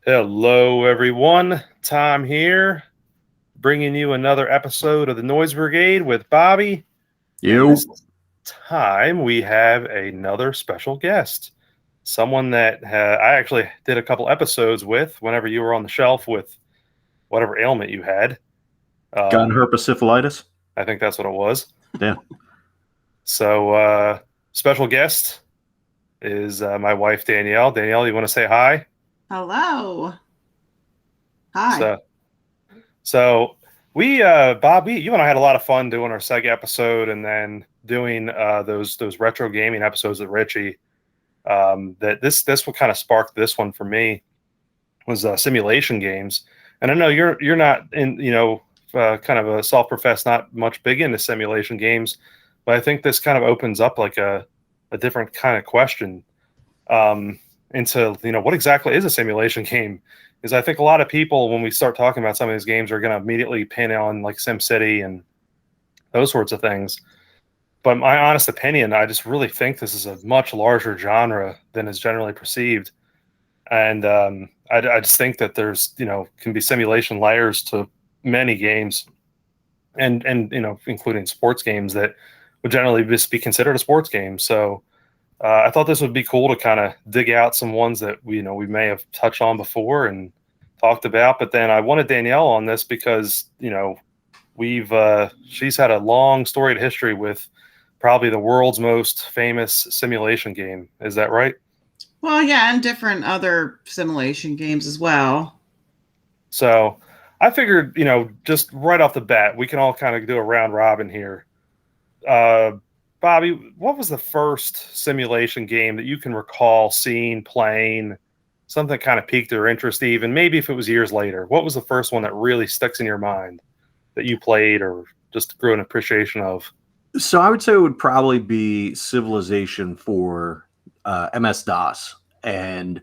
Hello, everyone. Tom here, bringing you another episode of the Noise Brigade with Bobby. And You. this time we have another special guest, someone that I actually did a couple episodes with whenever you were on the shelf with whatever ailment you had. Got herpetosyphilitis? I think that's what it was. Yeah. So, special guest is my wife, Danielle. Danielle, you want to say hi? Hello. Hi. So we, Bob, you and I had a lot of fun doing our Sega episode, and then doing those retro gaming episodes with Richie. That this what kind of sparked this one for me was simulation games. And I know you're not in, kind of a self-professed, not much big into simulation games, but I think this kind of opens up like a different kind of question into what exactly is a simulation game. Is I think a lot of people, when we start talking about some of these games, are going to immediately pin on like SimCity and those sorts of things. But my honest opinion, I just really think this is a much larger genre than is generally perceived. And I just think that there's, can be simulation layers to many games, and including sports games that would generally just be considered a sports game. So I thought this would be cool to kind of dig out some ones that we may have touched on before and talked about. But then I wanted Danielle on this because she's had a long storied history with probably the world's most famous simulation game. Is that right? Well, yeah, and different other simulation games as well. So I figured, just right off the bat, we can all kind of do a round robin here. Bobby, what was the first simulation game that you can recall seeing, playing, something that kind of piqued your interest even, maybe if it was years later? What was the first one that really sticks in your mind that you played or just grew an appreciation of? So I would say it would probably be Civilization for MS-DOS. And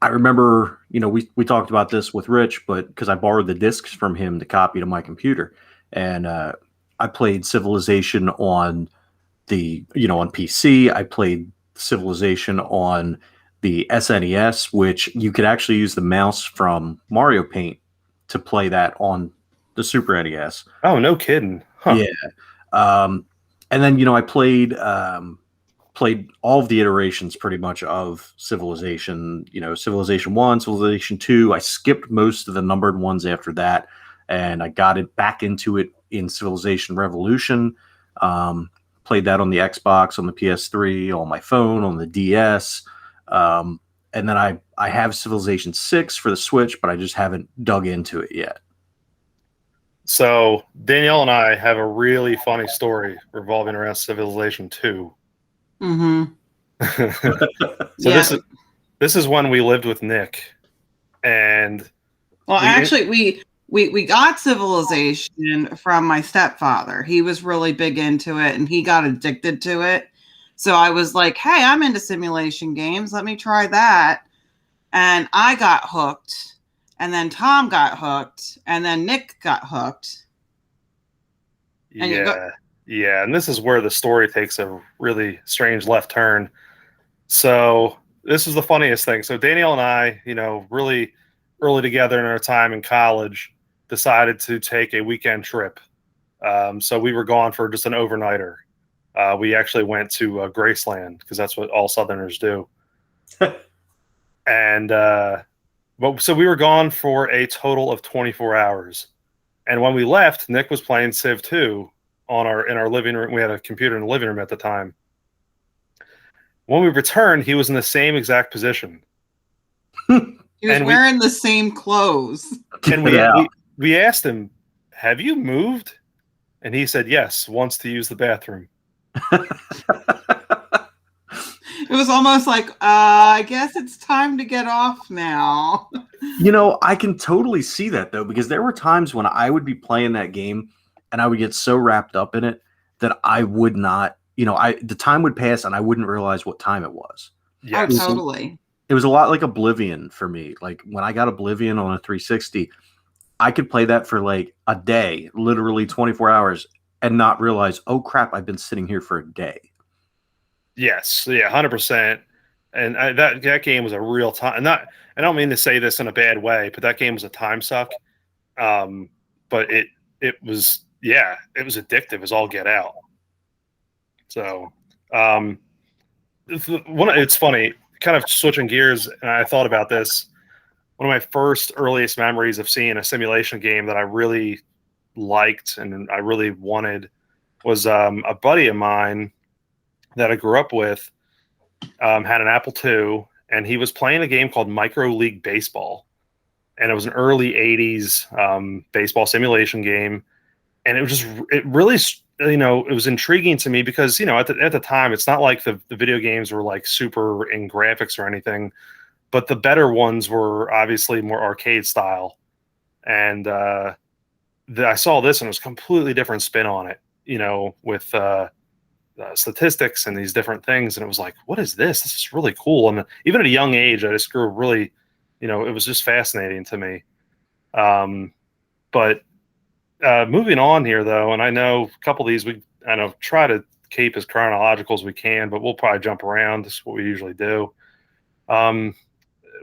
I remember, we talked about this with Rich, but because I borrowed the discs from him to copy to my computer. And I played Civilization on on PC. I played Civilization on the SNES, which you could actually use the mouse from Mario Paint to play that on the Super NES. Oh, no kidding. Huh. Yeah. And then, I played all of the iterations pretty much of Civilization, Civilization 1, Civilization 2. I skipped most of the numbered ones after that, and I got it back into it in Civilization Revolution. Played that on the Xbox, on the PS3, on my phone, on the DS. And then I have Civilization 6 for the Switch, but I just haven't dug into it yet. So Danielle and I have a really funny story revolving around Civilization 2. Mm-hmm. So yeah. This is when we lived with Nick. And we got Civilization from my stepfather. He was really big into it and he got addicted to it. So I was like, hey, I'm into simulation games. Let me try that. And I got hooked. And then Tom got hooked. And then Nick got hooked. And yeah. And this is where the story takes a really strange left turn. So this is the funniest thing. So Danielle and I, really early together in our time in college, decided to take a weekend trip. So we were gone for just an overnighter. We actually went to Graceland because that's what all Southerners do. And so we were gone for a total of 24 hours. And when we left, Nick was playing Civ 2 in our living room. We had a computer in the living room at the time. When we returned, he was in the same exact position. He was wearing the same clothes. And we asked him, have you moved? And he said, yes, wants to use the bathroom. It was almost like, I guess it's time to get off now. I can totally see that, though, because there were times when I would be playing that game and I would get so wrapped up in it that I would not, the time would pass and I wouldn't realize what time it was. Yeah, oh, totally. It was a lot like Oblivion for me. Like when I got Oblivion on a 360, I could play that for like a day, literally 24 hours, and not realize, oh crap, I've been sitting here for a day. Yes, yeah, 100%. and that game was a real time. Not, I don't mean to say this in a bad way, but that game was a time suck. But it was, yeah, it was addictive as all get out. So it's funny, kind of switching gears, and I thought about this. One of my first earliest memories of seeing a simulation game that I really liked and I really wanted was a buddy of mine that I grew up with had an Apple II, and he was playing a game called Micro League Baseball, and it was an early '80s baseball simulation game, and it really, it was intriguing to me because at the time it's not like the video games were like super in graphics or anything, but the better ones were obviously more arcade style, and I saw this and it was a completely different spin on it, with statistics and these different things. And it was like, what is this? This is really cool. And even at a young age, I just grew really, it was just fascinating to me. But moving on here, though, and I know a couple of these, I know try to keep as chronological as we can, but we'll probably jump around. This is what we usually do. One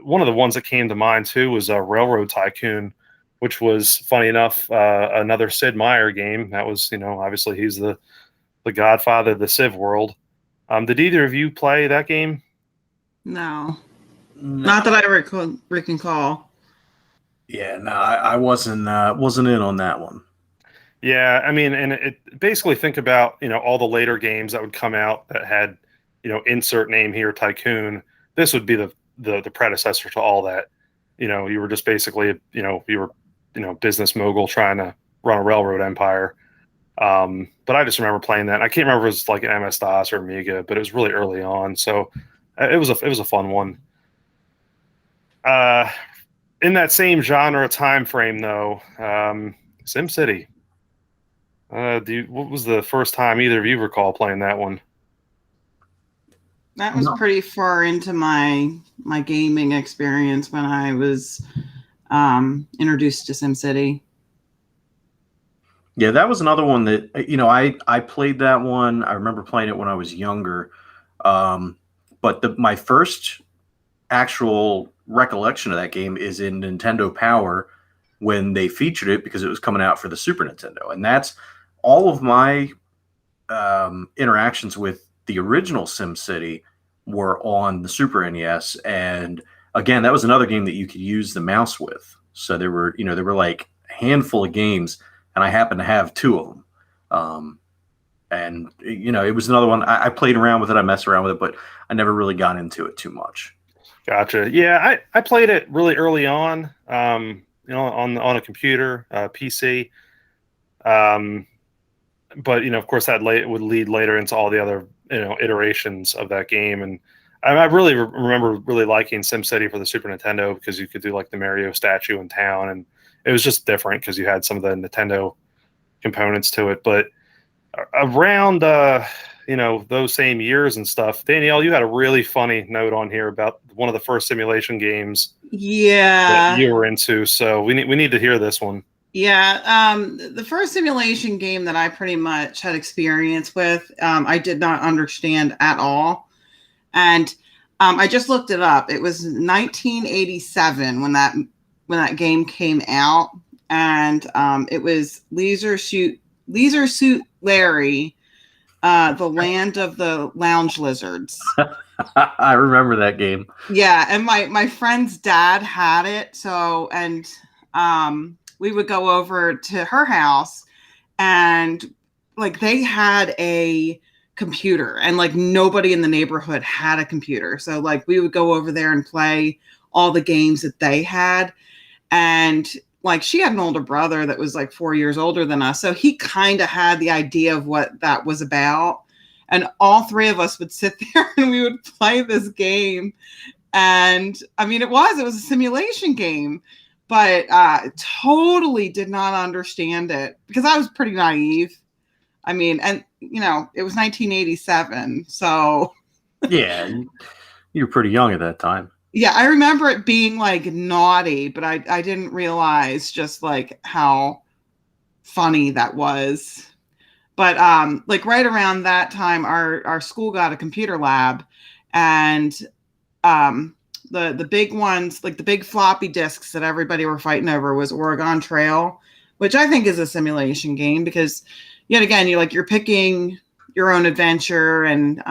of the ones that came to mind, too, was Railroad Tycoon, which was, funny enough, another Sid Meier game. That was, obviously he's the godfather of the Civ world. Did either of you play that game? No. Not that I recall. Yeah, no, I wasn't in on that one. Yeah, I mean, and it basically, think about all the later games that would come out that had insert name here, Tycoon. This would be the predecessor to all that. You were just basically you were business mogul trying to run a railroad empire. But I just remember playing that. I can't remember if it was like an MS DOS or Amiga, but it was really early on, so it was a fun one. In that same genre time frame, though, SimCity. What was the first time either of you recall playing that one? That was pretty far into my gaming experience when I was introduced to SimCity. Yeah, that was another one that I played that one. I remember playing it when I was younger, but my first actual recollection of that game is in Nintendo Power when they featured it because it was coming out for the Super Nintendo, and that's all of my interactions with the original SimCity were on the Super NES. And again, that was another game that you could use the mouse with. So there were like a handful of games, and I happened to have two of them. And it was another one. I played around with it, I messed around with it, but I never really got into it too much. Gotcha. Yeah, I played it really early on, on a computer, PC. But of course, that would lead later into all the other iterations of that game. And I really remember really liking SimCity for the Super Nintendo because you could do like the Mario statue in town, and it was just different because you had some of the Nintendo components to it. But around those same years and stuff, Danielle, you had a really funny note on here about one of the first simulation games that you were into. So we need to hear this one. Yeah, the first simulation game that I pretty much had experience with, I did not understand at all. And I just looked it up. It was 1987 when that game came out, and it was Leisure Suit Larry, the Land of the Lounge Lizards. I remember that game. Yeah, and my friend's dad had it, so we would go over to her house, and like they had a computer, and like nobody in the neighborhood had a computer. So like we would go over there and play all the games that they had. And like she had an older brother that was like 4 years older than us. So he kind of had the idea of what that was about. And all three of us would sit there and we would play this game. And I mean, it was a simulation game, but totally did not understand it because I was pretty naive. I mean, and it was 1987, so yeah, you were pretty young at that time. Yeah, I remember it being like naughty, but I didn't realize just like how funny that was. But like right around that time, our school got a computer lab, and The big ones, like the big floppy disks that everybody were fighting over, was Oregon Trail, which I think is a simulation game because, yet again, you're picking your own adventure, and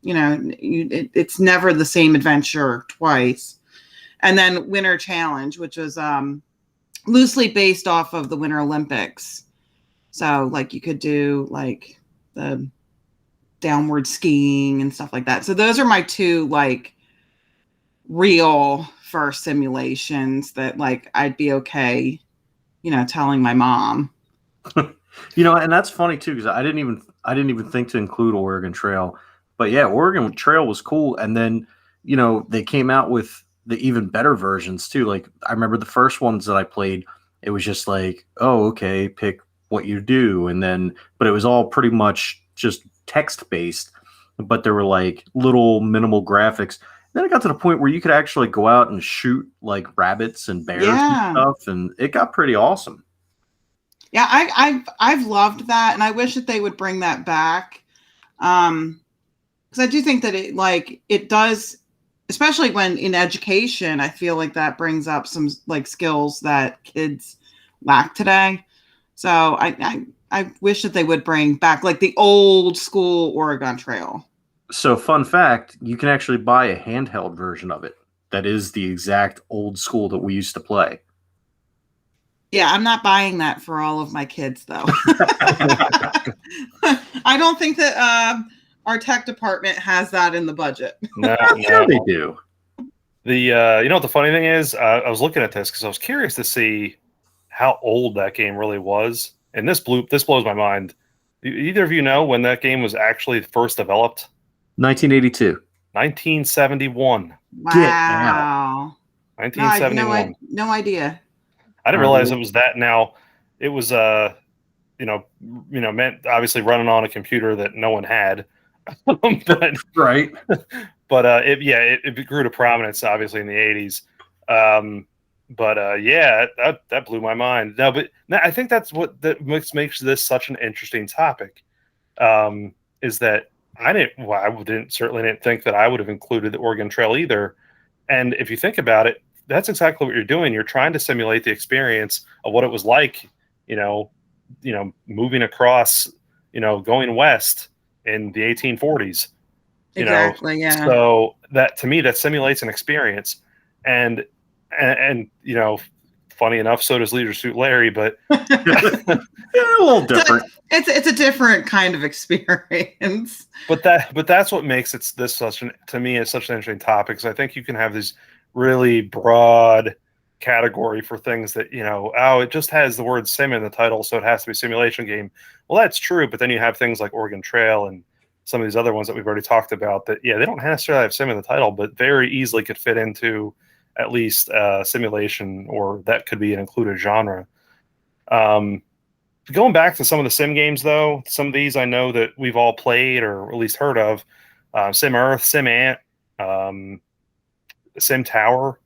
it's never the same adventure twice. And then Winter Challenge, which was loosely based off of the Winter Olympics. So like you could do like the downward skiing and stuff like that. So those are my two like real first simulations that like I'd be okay, telling my mom. And that's funny too, because I didn't even think to include Oregon Trail. But yeah, Oregon Trail was cool. And then, they came out with the even better versions too. Like I remember the first ones that I played, it was just like, oh, okay, pick what you do. And then, but it was all pretty much just text based, but there were like little minimal graphics. Then it got to the point where you could actually go out and shoot like rabbits and bears and stuff. And it got pretty awesome. Yeah, I've loved that, and I wish that they would bring that back, because I do think that it does, especially when in education. I feel like that brings up some like skills that kids lack today. So I wish that they would bring back like the old school Oregon Trail. So, fun fact: you can actually buy a handheld version of it. That is the exact old school that we used to play. Yeah, I'm not buying that for all of my kids, though. I don't think that our tech department has that in the budget. No, sure they do. What the funny thing is? I was looking at this because I was curious to see how old that game really was, and this blows my mind. Either of you know when that game was actually first developed? 1982. 1971. Wow. 1971. No idea. I didn't realize it was that. Now, it was meant obviously running on a computer that no one had, but right. But it grew to prominence obviously in the 80s. That blew my mind. No, but I think that's what makes this such an interesting topic. Is that I certainly didn't think that I would have included the Oregon Trail either. And if you think about it, that's exactly what you're doing. You're trying to simulate the experience of what it was like, moving across, going west in the 1840s. Exactly. Yeah. So that, to me, that simulates an experience. And funny enough, so does Leisure Suit Larry, but a little different. It's a different kind of experience. But that's what makes it such an interesting topic. Because I think you can have these really broad category for things that it just has the word sim in the title, so it has to be a simulation game. Well, that's true, but then you have things like Oregon Trail and some of these other ones that we've already talked about that they don't necessarily have sim in the title, but very easily could fit into at least simulation, or that could be an included genre. Going back to some of the sim games, though, some of these I know that we've all played or at least heard of: Sim Earth, Sim Ant, Sim Tower.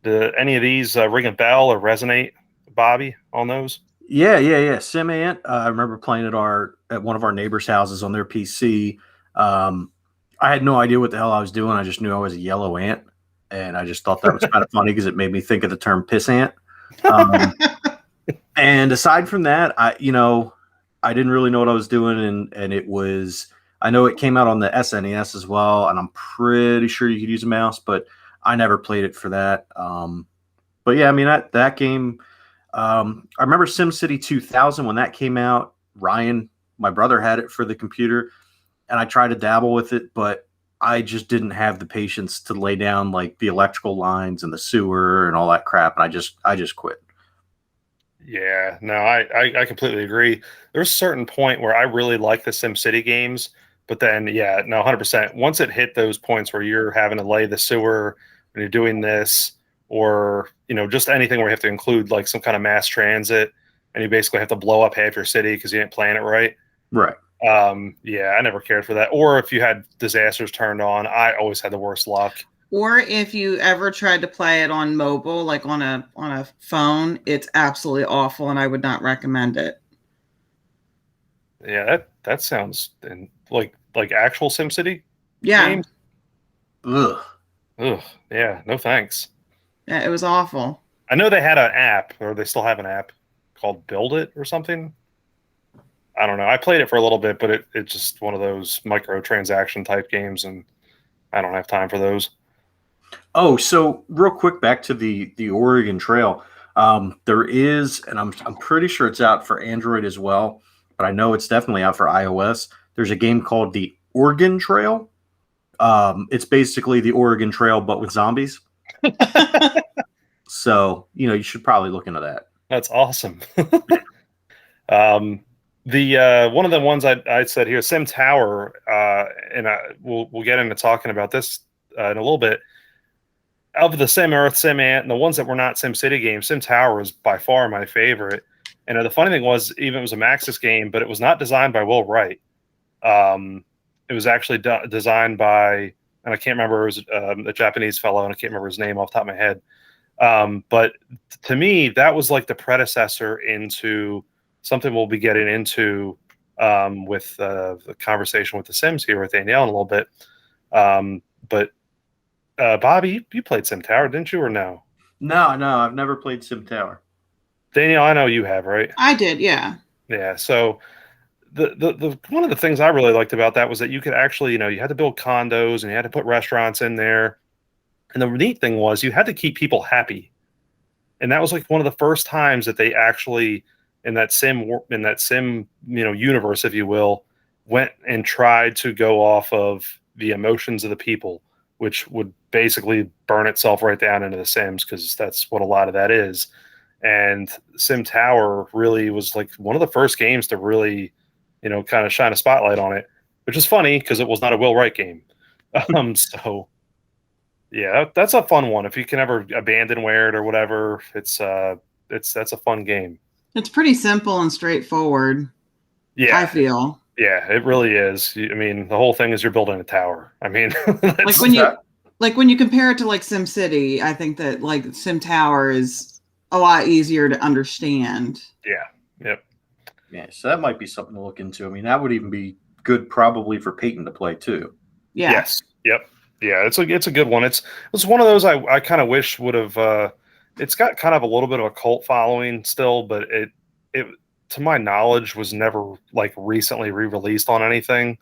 Do any of these ring a bell or resonate, Bobby, on those? Yeah. Sim Ant. I remember playing at one of our neighbors' houses on their PC. I had no idea what the hell I was doing. I just knew I was a yellow ant, and I just thought that was kind of funny because it made me think of the term piss ant. And aside from that, I didn't really know what I was doing, and it was. I know it came out on the SNES as well, and I'm pretty sure you could use a mouse, but I never played it for that. But yeah, I mean that game. I remember SimCity 2000 when that came out. Ryan, my brother, had it for the computer, and I tried to dabble with it, but I just didn't have the patience to lay down like the electrical lines and the sewer and all that crap, and I just quit. Yeah, no, I completely agree. There's a certain point where I really like the SimCity games, but then 100%. Once it hit those points where you're having to lay the sewer and you're doing this, or just anything where you have to include like some kind of mass transit, and you basically have to blow up half your city because you didn't plan it right. Right. I never cared for that. Or if you had disasters turned on, I always had the worst luck. Or if you ever tried to play it on mobile, like on a phone, it's absolutely awful, and I would not recommend it. Yeah, that sounds like actual SimCity Yeah. games. Ugh. Ugh, yeah, no thanks. Yeah, it was awful. I know they had an app, or they still have an app called Build It or something. I don't know. I played it for a little bit, but it's just one of those microtransaction type games, and I don't have time for those. Oh, so real quick, back to the Oregon Trail. There is, and I'm pretty sure it's out for Android as well, but I know it's definitely out for iOS. There's a game called the Oregon Trail. It's basically the Oregon Trail, but with zombies. So you should probably look into that. That's awesome. The one of the ones I said here, Sim Tower, and we'll get into talking about this in a little bit. Of the Sim Earth, Sim Ant, and the ones that were not Sim City games, Sim Tower is by far my favorite. And the funny thing was, even it was a Maxis game, but it was not designed by Will Wright. It was actually designed by, and I can't remember, it was a Japanese fellow, and I can't remember his name off the top of my head. But to me, that was like the predecessor into something we'll be getting into with the conversation with the Sims here with Danielle in a little bit. But Bobby, you played Sim Tower, didn't you, or no? No, I've never played Sim Tower. Danielle, I know you have, right? I did, yeah. Yeah. So the one of the things I really liked about that was that you could actually, you had to build condos and you had to put restaurants in there. And the neat thing was you had to keep people happy. And that was like one of the first times that they actually in that sim universe, if you will, went and tried to go off of the emotions of the people, which would basically burn itself right down into the Sims, because that's what a lot of that is. And Sim Tower really was like one of the first games to really, kind of shine a spotlight on it, which is funny because it was not a Will Wright game. So yeah, that's a fun one. If you can ever abandonware it or whatever, that's a fun game. It's pretty simple and straightforward, Yeah, I feel. yeah, it really is. I mean, the whole thing is you're building a tower. I mean, Like when you compare it to like Sim City, I think that like Sim Tower is a lot easier to understand. yeah, yep. Yeah, so that might be something to look into. I mean, that would even be good probably for Peyton to play too. Yeah. Yes, yep, yeah. It's a good one. It's one of those I kind of wish would have. It's got kind of a little bit of a cult following still, but it to my knowledge was never like recently re-released on anything,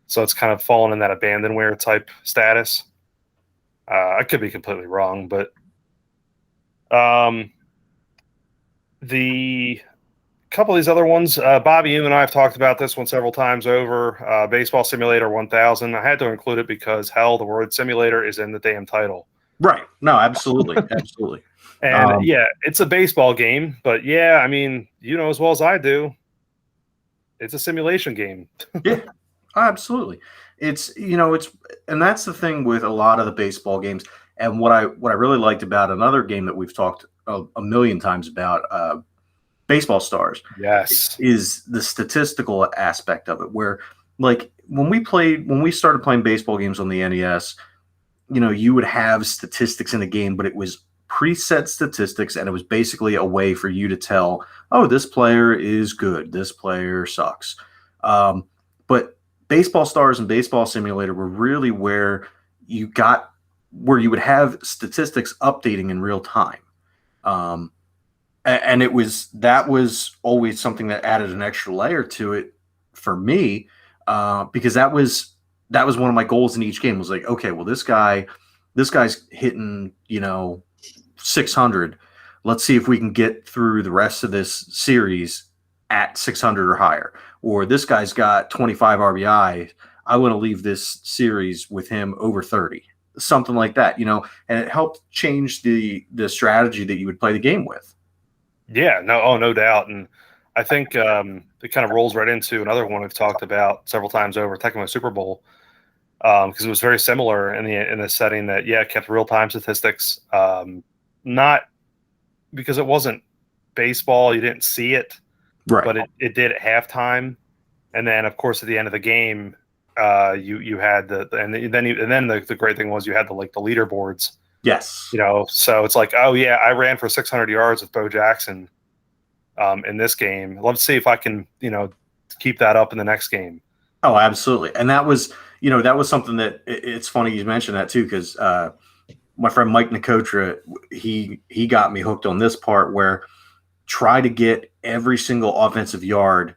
so it's kind of fallen in that abandonware type status. I could be completely wrong, but the couple of these other ones, Bobby, you and I have talked about this one several times over. Baseball Simulator 1000. I had to include it because hell, the word simulator is in the damn title. Right. No, absolutely, absolutely. And yeah, it's a baseball game, but yeah, I mean, as well as I do, it's a simulation game. Yeah, absolutely. And that's the thing with a lot of the baseball games. And what I really liked about another game that we've talked a million times about, Baseball Stars, Yes, is the statistical aspect of it. Where like when we started playing baseball games on the NES, you would have statistics in the game, but it was preset statistics, and it was basically a way for you to tell, oh, this player is good, this player sucks. But Baseball Stars and Baseball Simulator were really where you would have statistics updating in real time. And that was always something that added an extra layer to it for me, because that was one of my goals in each game. Was like, okay, well, this guy's hitting 600. Let's see if we can get through the rest of this series at 600 or higher. Or this guy's got 25 RBI. I want to leave this series with him over 30, something like that. And it helped change the strategy that you would play the game with. yeah, no doubt, and I think it kind of rolls right into another one we've talked about several times over, Tecmo Super Bowl, because it was very similar in the setting that it kept real time statistics, not because it wasn't baseball, you didn't see it, Right. but it did at halftime, and then of course at the end of the game, you had the great thing was you had the leaderboards. Yes. So it's like, oh yeah, I ran for 600 yards with Bo Jackson in this game. Let's see if I can, keep that up in the next game. Oh, absolutely. And that was, that was something that it's funny you mentioned that too, because my friend Mike Nicotra, he got me hooked on this part where try to get every single offensive yard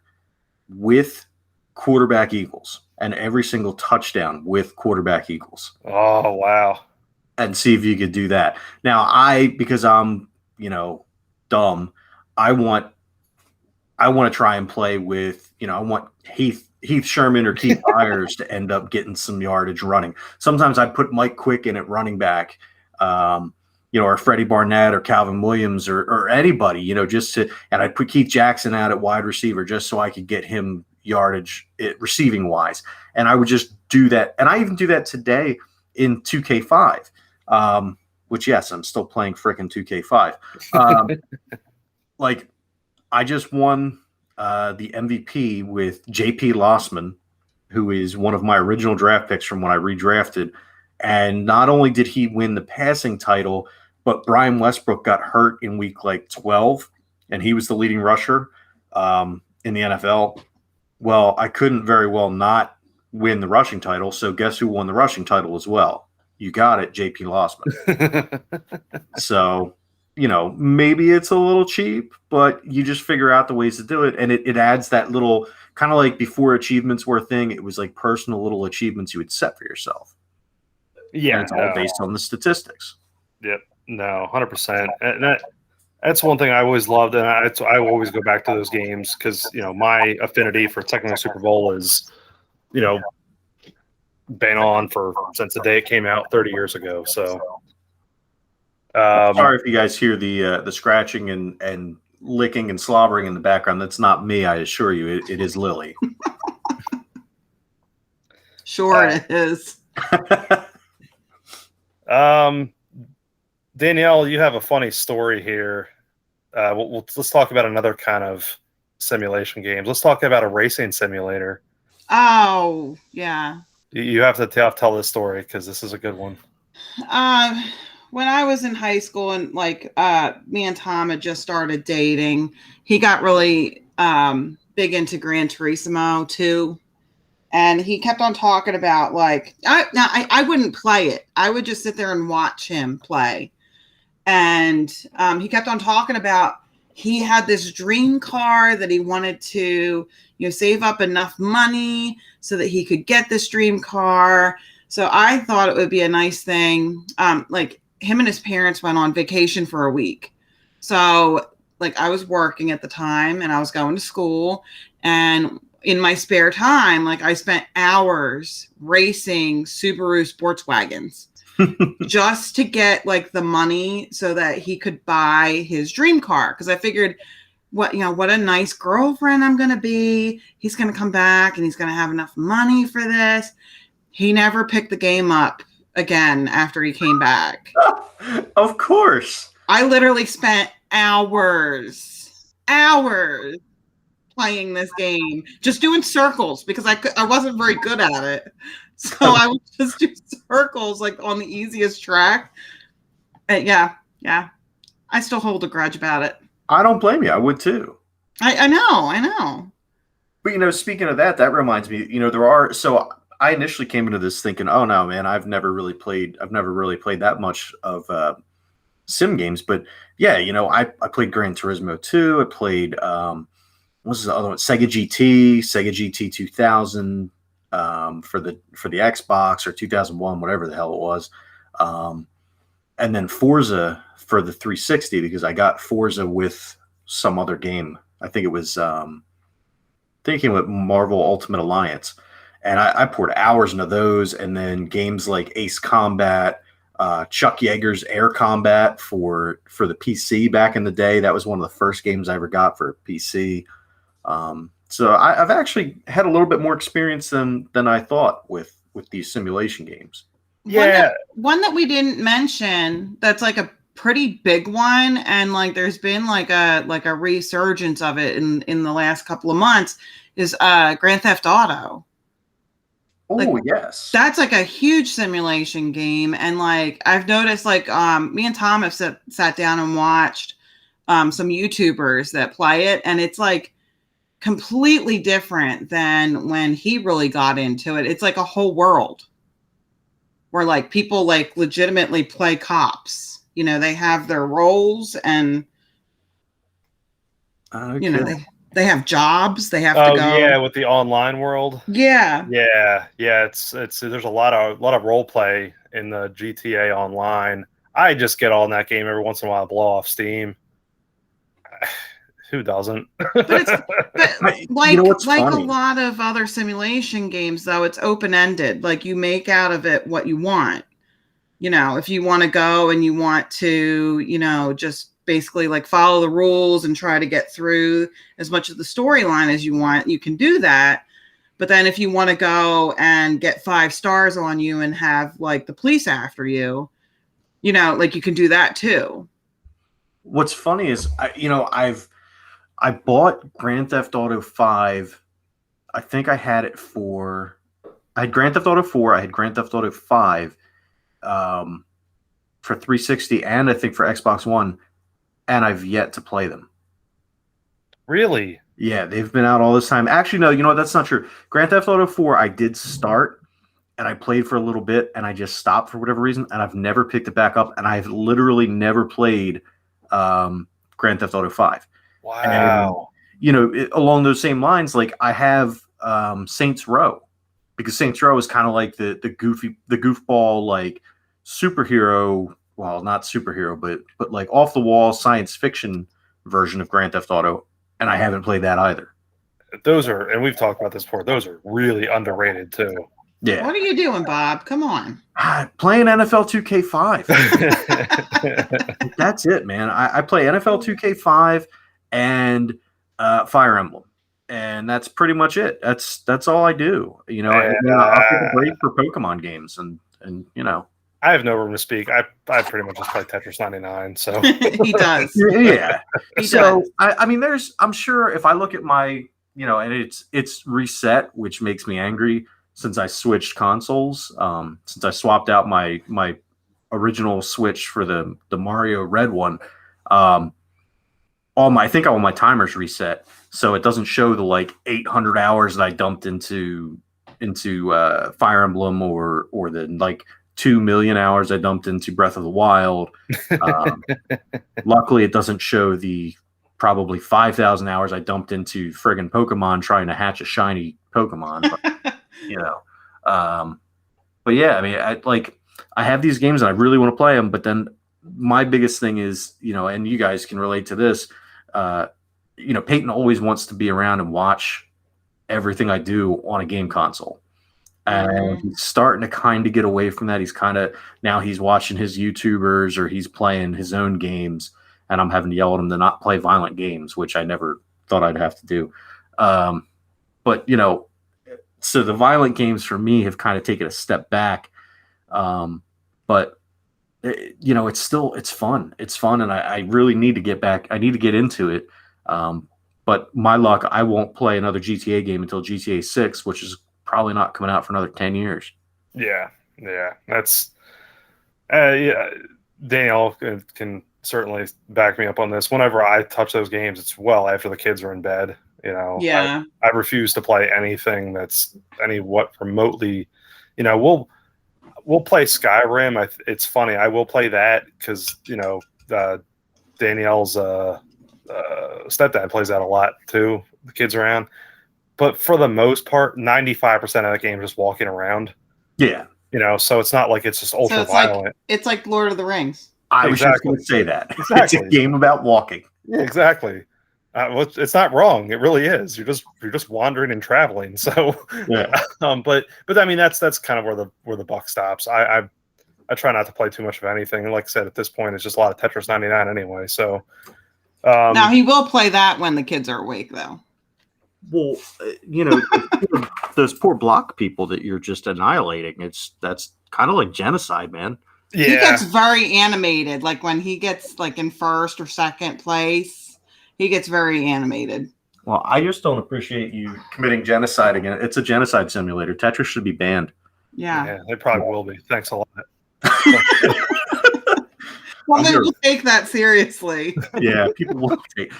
with quarterback equals and every single touchdown with quarterback equals. Oh, wow. And see if you could do that. Now, because I'm, dumb, I want to try and play with, I want Heath Sherman or Keith Byers to end up getting some yardage running. Sometimes I put Mike Quick in at running back, or Freddie Barnett or Calvin Williams or anybody, and I'd put Keith Jackson out at wide receiver just so I could get him yardage receiving wise. And I would just do that. And I even do that today in 2K5, which, yes, I'm still playing frickin' 2K5. Like, I just won the MVP with JP Lossman, who is one of my original draft picks from when I redrafted. And not only did he win the passing title, but Brian Westbrook got hurt in week 12, and he was the leading rusher in the NFL. Well, I couldn't very well not win the rushing title, so guess who won the rushing title as well? You got it, JP Lossman. So, maybe it's a little cheap, but you just figure out the ways to do it. And it adds that little kind of like before achievements were a thing. It was like personal little achievements you would set for yourself. Yeah. And it's all based on the statistics. Yep. No, 100%. And that's one thing I always loved. And I always go back to those games because, my affinity for Technical Super Bowl is, been on since the day it came out 30 years ago. So sorry if you guys hear the scratching and licking and slobbering in the background. That's not me, I assure you. It is Lily. Sure it is. Danielle, you have a funny story here. Let's talk about another kind of simulation games. Let's talk about a racing simulator. Oh, yeah. You have to tell this story because this is a good one. When I was in high school and me and Tom had just started dating, he got really big into Gran Turismo too. And he kept on talking about I wouldn't play it. I would just sit there and watch him play. And he kept on talking about he had this dream car that he wanted to, save up enough money so that he could get this dream car. So I thought it would be a nice thing. Him and his parents went on vacation for a week. So I was working at the time and I was going to school, and in my spare time, I spent hours racing Subaru sports wagons just to get the money so that he could buy his dream car. Cause I figured what a nice girlfriend I'm going to be. He's going to come back and he's going to have enough money for this. He never picked the game up again after he came back. Of course. I literally spent hours playing this game, just doing circles because I wasn't very good at it. So I would just do circles on the easiest track. Yeah. I still hold a grudge about it. I don't blame you. I would too. I know. But speaking of that reminds me, so I initially came into this thinking, oh no, man, I've never really played that much of sim games. But yeah, I played Gran Turismo 2. I played what's the other one? Sega GT 2000 for the Xbox, or 2001, whatever the hell it was. And then Forza for the 360, because I got Forza with some other game. I think it was thinking with Marvel Ultimate Alliance. And I poured hours into those, and then games like Ace Combat, Chuck Yeager's Air Combat for the PC back in the day. That was one of the first games I ever got for PC. So I've actually had a little bit more experience than I thought with these simulation games. Yeah, one that we didn't mention that's a pretty big one, and there's been a resurgence of it in the last couple of months is Grand Theft Auto. Oh, yes. That's a huge simulation game. And I've noticed me and Tom have sat down and watched some YouTubers that play it. And it's completely different than when he really got into it. It's like a whole world where like people like legitimately play cops. You know, they have their roles and you know they have jobs. They have to go. Yeah, with the online world. Yeah. It's there's a lot of role play in the GTA Online. I just get all in that game every once in a while, blow off steam. Who doesn't? But like, you know what's like funny? a lot of other simulation games, though, it's open ended. Like you make out of it what you want. You know, if you want to go and you want to, you know, just basically like follow the rules and try to get through as much of the storyline as you want, you can do that. But then if you want to go and get 5 stars on you and have like the police after you, you know, like you can do that too. What's funny is, I bought Grand Theft Auto 5. I think I had Grand Theft Auto 4. I had Grand Theft Auto 5 for 360 and I think for Xbox One, and I've yet to play them. Really? Yeah, they've been out all this time. Actually, no, you know what? That's not true. Grand Theft Auto 4, I did start, and I played for a little bit, and I just stopped for whatever reason, and I've never picked it back up, and I've literally never played Grand Theft Auto 5. Wow. And, along those same lines, like I have Saints Row, because Saints Row is kind of like the goofball, like superhero, well, not superhero, but like off the wall science fiction version of Grand Theft Auto, and I haven't played that either. Those are, and we've talked about this before, those are really underrated too. Yeah. What are you doing, Bob? Come on. Playing NFL 2K5. That's it, man. I play NFL 2K5 and Fire Emblem, and that's pretty much it. That's all I do. You know, and I'll take a break for Pokemon games, and I have no room to speak. I pretty much just play Tetris 99. So He does. Yeah. He So does. I mean, I'm sure if I look at my, and it's reset, which makes me angry since I switched consoles. Since I swapped out my original Switch for the Mario Red one. I think all my timers reset, so it doesn't show the like 800 hours that I dumped into Fire Emblem or the like 2 million hours I dumped into Breath of the Wild. Luckily, it doesn't show the probably 5,000 hours I dumped into friggin' Pokemon trying to hatch a shiny Pokemon. But yeah, I mean, I have these games and I really want to play them, but then my biggest thing is, and you guys can relate to this. Peyton always wants to be around and watch everything I do on a game console. And he's starting to kind of get away from that. Now he's watching his YouTubers or he's playing his own games, and I'm having to yell at him to not play violent games, which I never thought I'd have to do. But so the violent games for me have kind of taken a step back. But it's fun. It's fun, and I really need to get back. I need to get into it. But my luck, I won't play another GTA game until GTA 6, which is probably not coming out for another 10 years. Yeah. That's Danielle can certainly back me up on this. Whenever I touch those games, it's well after the kids are in bed. Yeah. I refuse to play anything that's remotely. We'll play Skyrim. It's funny. I will play that because Danielle's stepdad plays that a lot too. The kids around, but for the most part, 95% of the game is just walking around. Yeah, so it's not like it's just ultra violent. It's like Lord of the Rings. I was just going to say that. Exactly. It's a game about walking. Yeah, exactly. It's not wrong. It really is. You're just wandering and traveling. So, yeah. But I mean, that's kind of where the buck stops. I try not to play too much of anything. And like I said, at this point, it's just a lot of Tetris 99 anyway. So, now he will play that when the kids are awake, though. Well, those poor block people that you're just annihilating. That's kind of like genocide, man. Yeah. He gets very animated. Like when he gets like in first or second place, he gets very animated. Well, I just don't appreciate you committing genocide again. It's a genocide simulator. Tetris should be banned. Yeah, it probably will be. Thanks a lot. Somebody will take that seriously. Yeah, people will take.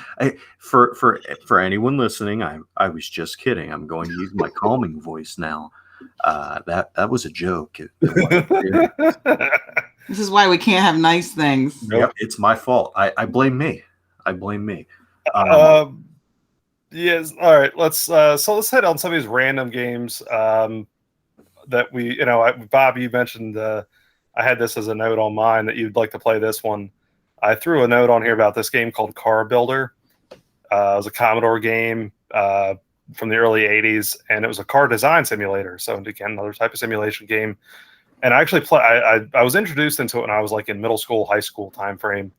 For anyone listening, I was just kidding. I'm going to use my calming voice now. That was a joke. It wasn't. This is why we can't have nice things. Nope. Yep, it's my fault. I blame me. I blame me. Yes. All right. Let's hit on some of these random games that we, Bob, you mentioned. I had this as a note on mine that you'd like to play this one. I threw a note on here about this game called Car Builder. It was a Commodore game from the early '80s, and it was a car design simulator. So again, another type of simulation game. And I actually I was introduced into it when I was like in middle school, high school time frame,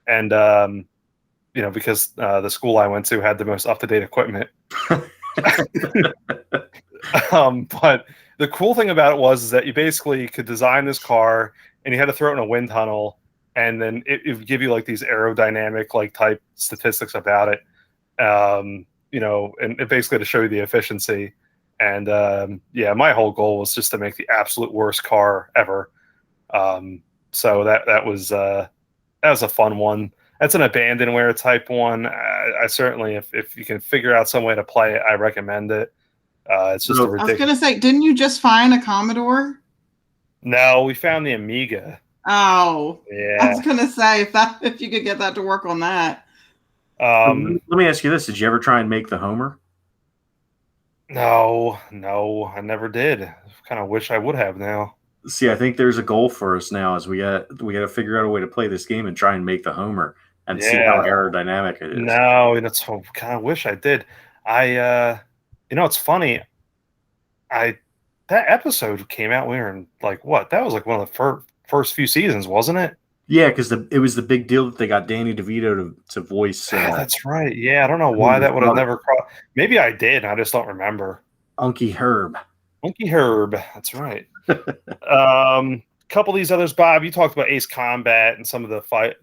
and because the school I went to had the most up-to-date equipment. But the cool thing about it was that you basically could design this car and you had to throw it in a wind tunnel, and then it would give you like these aerodynamic like type statistics about it, and it basically to show you the efficiency. And my whole goal was just to make the absolute worst car ever. So that was a fun one. That's an abandonware type one. I certainly, if you can figure out some way to play it, I recommend it. It's just a ridiculous. I was going to say, didn't you just find a Commodore? No, we found the Amiga. Oh, yeah. I was going to say if you could get that to work on that. Let me ask you this: did you ever try and make the Homer? No, I never did. I kind of wish I would have now. See, I think there's a goal for us now, as we got to figure out a way to play this game and try and make the Homer and see how aerodynamic it is. No, that's I kind of wish I did. It's funny. That episode came out. We were in like what? That was like one of the first few seasons, wasn't it? Yeah, because it was the big deal that they got Danny DeVito to voice. That's right. Yeah, I don't know why that would have never crossed. Maybe I did. I just don't remember. Unky Herb. That's right. Couple of these others, Bob. You talked about Ace Combat and some of the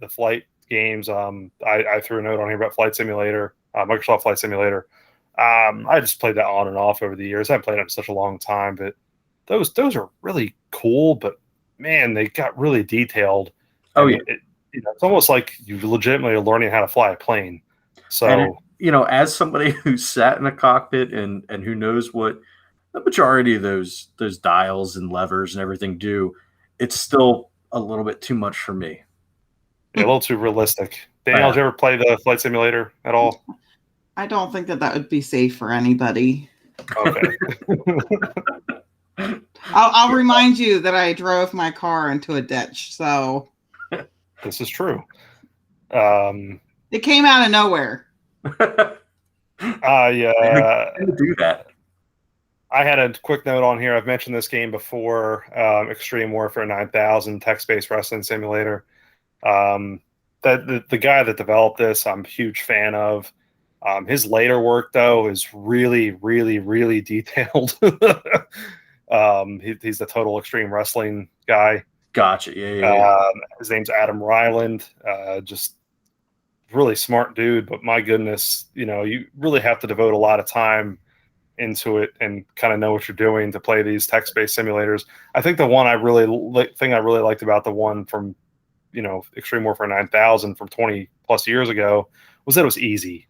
flight games. I threw a note on here about Flight Simulator, Microsoft Flight Simulator. I just played that on and off over the years. I haven't played it in such a long time, but those are really cool. But man, they got really detailed. Oh yeah, it's almost like you legitimately are learning how to fly a plane. So as somebody who sat in a cockpit and who knows what the majority of those dials and levers and everything do, it's still a little bit too much for me. Yeah, a little too realistic. Danielle, did you ever play the Flight Simulator at all? I don't think that would be safe for anybody. Okay. I'll remind you that I drove my car into a ditch. So this is true. It came out of nowhere. I do that. I had a quick note on here. I've mentioned this game before. Extreme Warfare 9000 text-based wrestling simulator. That the guy that developed this, I'm a huge fan of. His later work though is really, really, really detailed. He's the total extreme wrestling guy. Gotcha. Yeah. His name's Adam Ryland. Just really smart dude, but my goodness, you really have to devote a lot of time into it and kind of know what you're doing to play these text-based simulators. I think the one I really liked about the one from, Extreme Warfare 9000 from 20 plus years ago was that it was easy.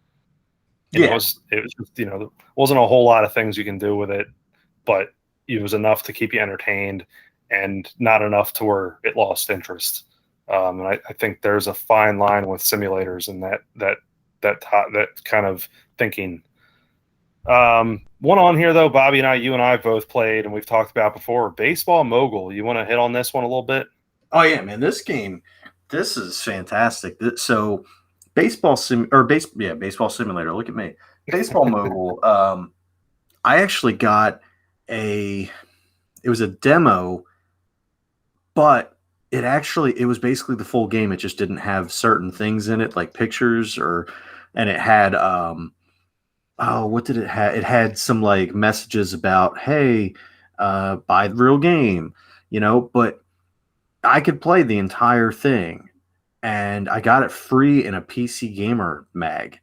It was just, there wasn't a whole lot of things you can do with it, but it was enough to keep you entertained and not enough to where it lost interest. And I think there's a fine line with simulators and that kind of thinking. One on here though, Bobby and you and I both played, and we've talked about before, Baseball Mogul. You want to hit on this one a little bit? Oh yeah, man, this is fantastic. So Baseball Simulator. Look at me. Baseball Mogul. I actually got it was a demo, but it was basically the full game. It just didn't have certain things in it, like pictures and it had what did it have? It had some like messages about, hey, buy the real game, but I could play the entire thing, and I got it free in a PC Gamer mag.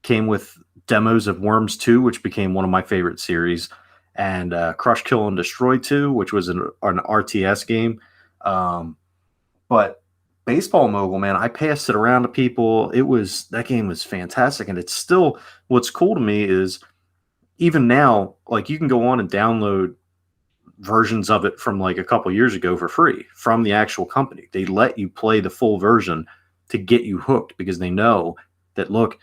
Came with demos of Worms 2, which became one of my favorite series, and Crush, Kill, and Destroy 2, which was an RTS game. But Baseball Mogul, man, I passed it around to people. That game was fantastic, and it's still what's cool to me is even now, like you can go on and download versions of it from like a couple years ago for free from the actual company. They let you play the full version to get you hooked because they know that look,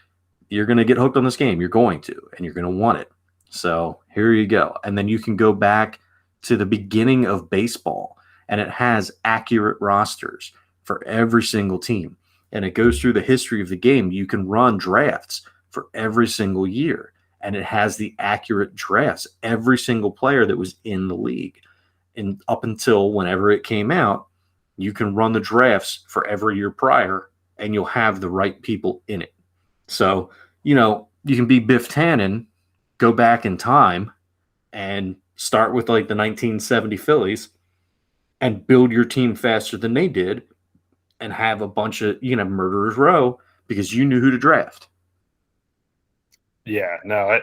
you're going to get hooked on this game. You're going to, and you're going to want it. So here you go. And then you can go back to the beginning of baseball, and it has accurate rosters for every single team. And it goes through the history of the game. You can run drafts for every single year, and it has the accurate drafts, every single player that was in the league. And up until whenever it came out, you can run the drafts for every year prior, and you'll have the right people in it. So, you can be Biff Tannen, go back in time, and start with like the 1970 Phillies and build your team faster than they did and have a bunch of, murderers row because you knew who to draft. Yeah, no,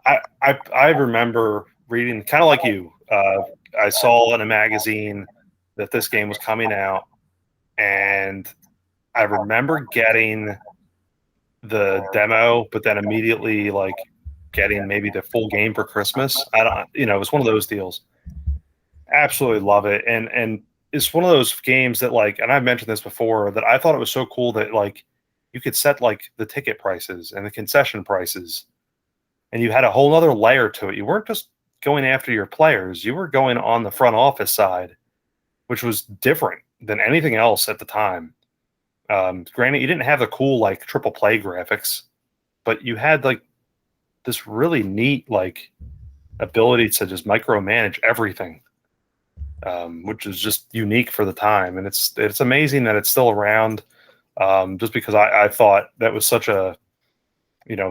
I remember reading kind of like you. I saw in a magazine that this game was coming out, and I remember getting the demo, but then immediately like getting maybe the full game for Christmas. I don't, it was one of those deals. Absolutely love it, and it's one of those games that like, and I've mentioned this before, that I thought it was so cool that like you could set like the ticket prices and the concession prices, and you had a whole other layer to it. You weren't just going after your players; you were going on the front office side, which was different than anything else at the time. Granted, you didn't have the cool like triple play graphics, but you had like this really neat like ability to just micromanage everything, which is just unique for the time. And it's amazing that it's still around, just because I thought that was such a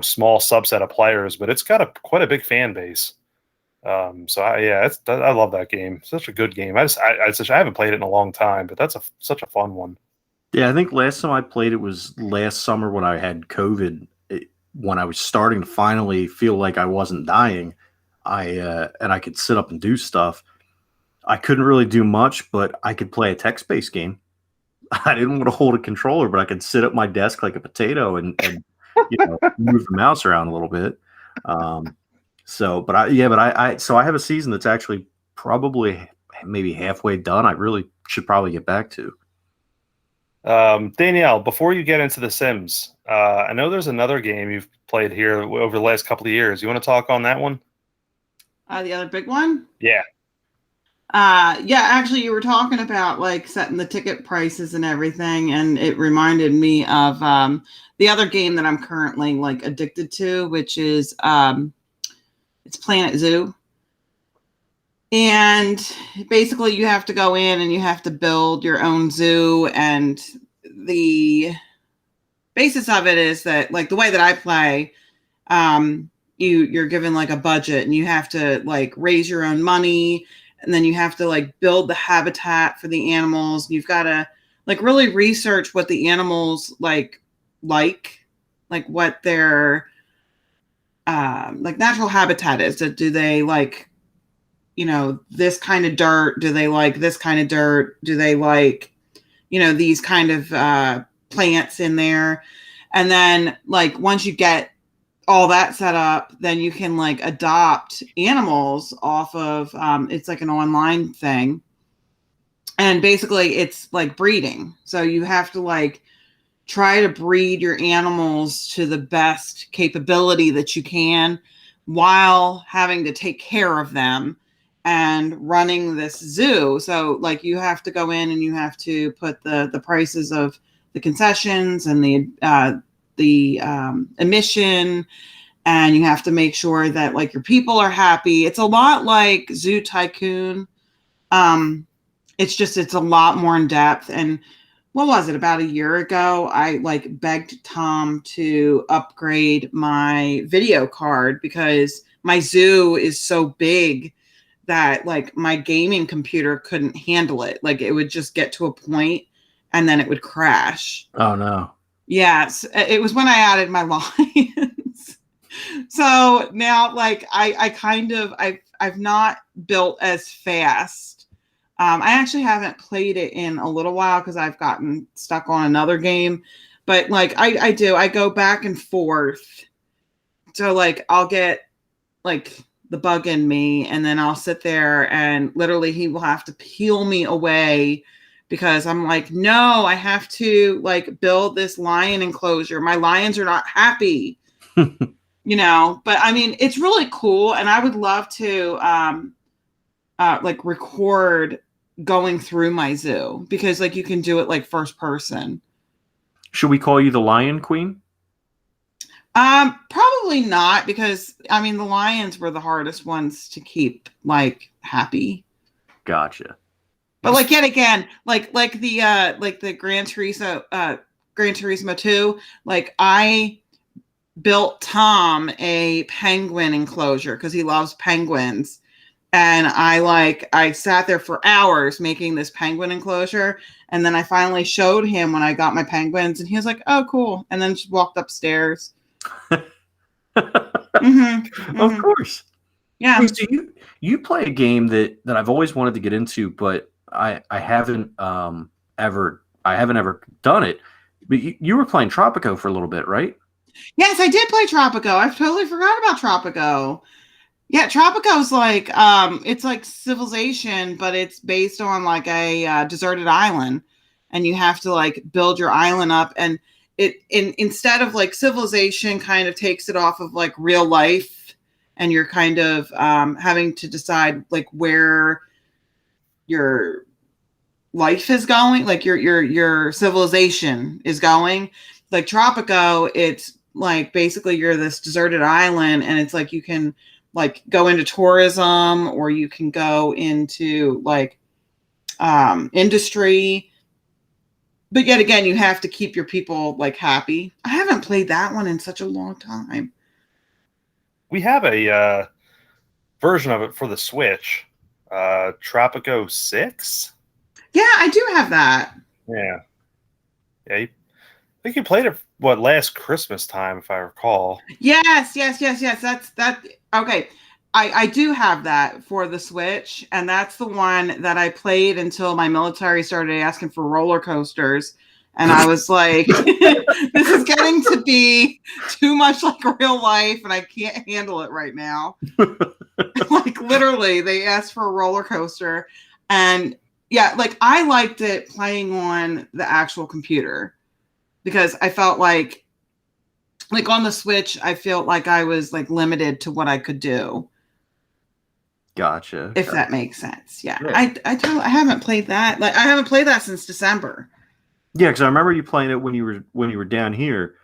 small subset of players, but it's got quite a big fan base. So I love that game. Such a good game. I haven't played it in a long time, but that's such a fun one. Yeah, I think last time I played it was last summer when I had COVID. When I was starting to finally feel like I wasn't dying, and I could sit up and do stuff. I couldn't really do much, but I could play a text-based game. I didn't want to hold a controller, but I could sit at my desk like a potato and move the mouse around a little bit. So I have a season that's actually probably maybe halfway done. I really should probably get back to. Danielle, before you get into The Sims, I know there's another game you've played here over the last couple of years. You want to talk on that one? The other big one? Yeah. Actually, you were talking about like setting the ticket prices and everything, and it reminded me of the other game that I'm currently like addicted to, which is it's Planet Zoo. And basically you have to go in and you have to build your own zoo, and the basis of it is that like the way that I play, you're given like a budget and you have to like raise your own money, and then you have to like build the habitat for the animals. You've got to like really research what the animals like what their like natural habitat is. Do they like this kind of dirt? Do they like this kind of dirt? Do they like, these kind of plants in there? And then like, once you get all that set up, then you can like adopt animals off of, it's like an online thing. And basically it's like breeding. So you have to like try to breed your animals to the best capability that you can while having to take care of them and running this zoo. So like you have to go in and you have to put the prices of the concessions and the emission, and you have to make sure that like your people are happy. It's a lot like Zoo Tycoon. It's a lot more in depth. And what was it, about a year ago, I like begged Tom to upgrade my video card because my zoo is so big that like my gaming computer couldn't handle it. Like it would just get to a point and then it would crash. Oh no. Yes. It was when I added my lines. So now like I've not built as fast I actually haven't played it in a little while because I've gotten stuck on another game. But like I do, I go back and forth. So like I'll get like the bug in me, and then I'll sit there and literally he will have to peel me away because I'm like, no, I have to like build this lion enclosure. My lions are not happy, but I mean, it's really cool. And I would love to like record going through my zoo because like you can do it like first person. Should we call you the Lion Queen? Probably not because I mean the lions were the hardest ones to keep like happy. Gotcha. But like yet again, like the Gran Turismo 2, like I built Tom a penguin enclosure because he loves penguins. And I sat there for hours making this penguin enclosure. And then I finally showed him when I got my penguins and he was like, oh, cool. And then just walked upstairs. Of course. Yeah. Hey, so you play a game that I've always wanted to get into, but I haven't ever done it. But you were playing Tropico for a little bit, right? Yes, I did play Tropico. I totally forgot about Tropico. Yeah, Tropico's like it's like Civilization, but it's based on like a deserted island, and you have to like build your island up. And instead of like Civilization, kind of takes it off of like real life, and you're kind of having to decide like where your life is going, like your civilization is going. Like Tropico, it's like basically you're this deserted island, and it's like you can like go into tourism or you can go into like industry, but yet again you have to keep your people like happy. I haven't played that one in such a long time. We have a version of it for the Switch, Tropico 6. Yeah, I do have that. Yeah, I think you played it last Christmas time, if I recall. Yes. That's that. Okay. I do have that for the Switch, and that's the one that I played until my military started asking for roller coasters. And I was like, this is getting to be too much like real life, and I can't handle it right now. Like, literally, they asked for a roller coaster. And yeah, like, I liked it playing on the actual computer because I felt like on the Switch, I felt like I was like limited to what I could do. Gotcha. If that makes sense. Yeah. I haven't played that. Like I haven't played that since December. Yeah, because I remember you playing it when you were down here.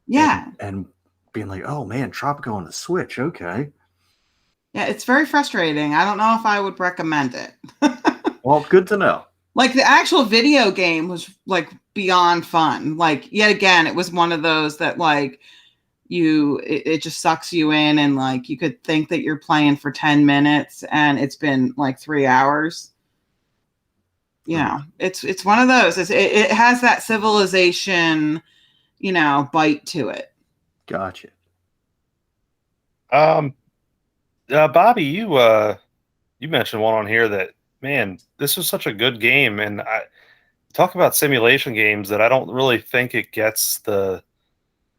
Yeah. And being like, oh man, Tropico on the Switch. Okay. Yeah, it's very frustrating. I don't know if I would recommend it. Well, good to know. Like the actual video game was like beyond fun. Like yet again, it was one of those that like it just sucks you in, and like you could think that you're playing for 10 minutes and it's been like 3 hours. Yeah, it's one of those. It has that Civilization, bite to it. Gotcha. Bobby, you mentioned one on here that, man, this was such a good game, and I talk about simulation games that I don't really think it gets the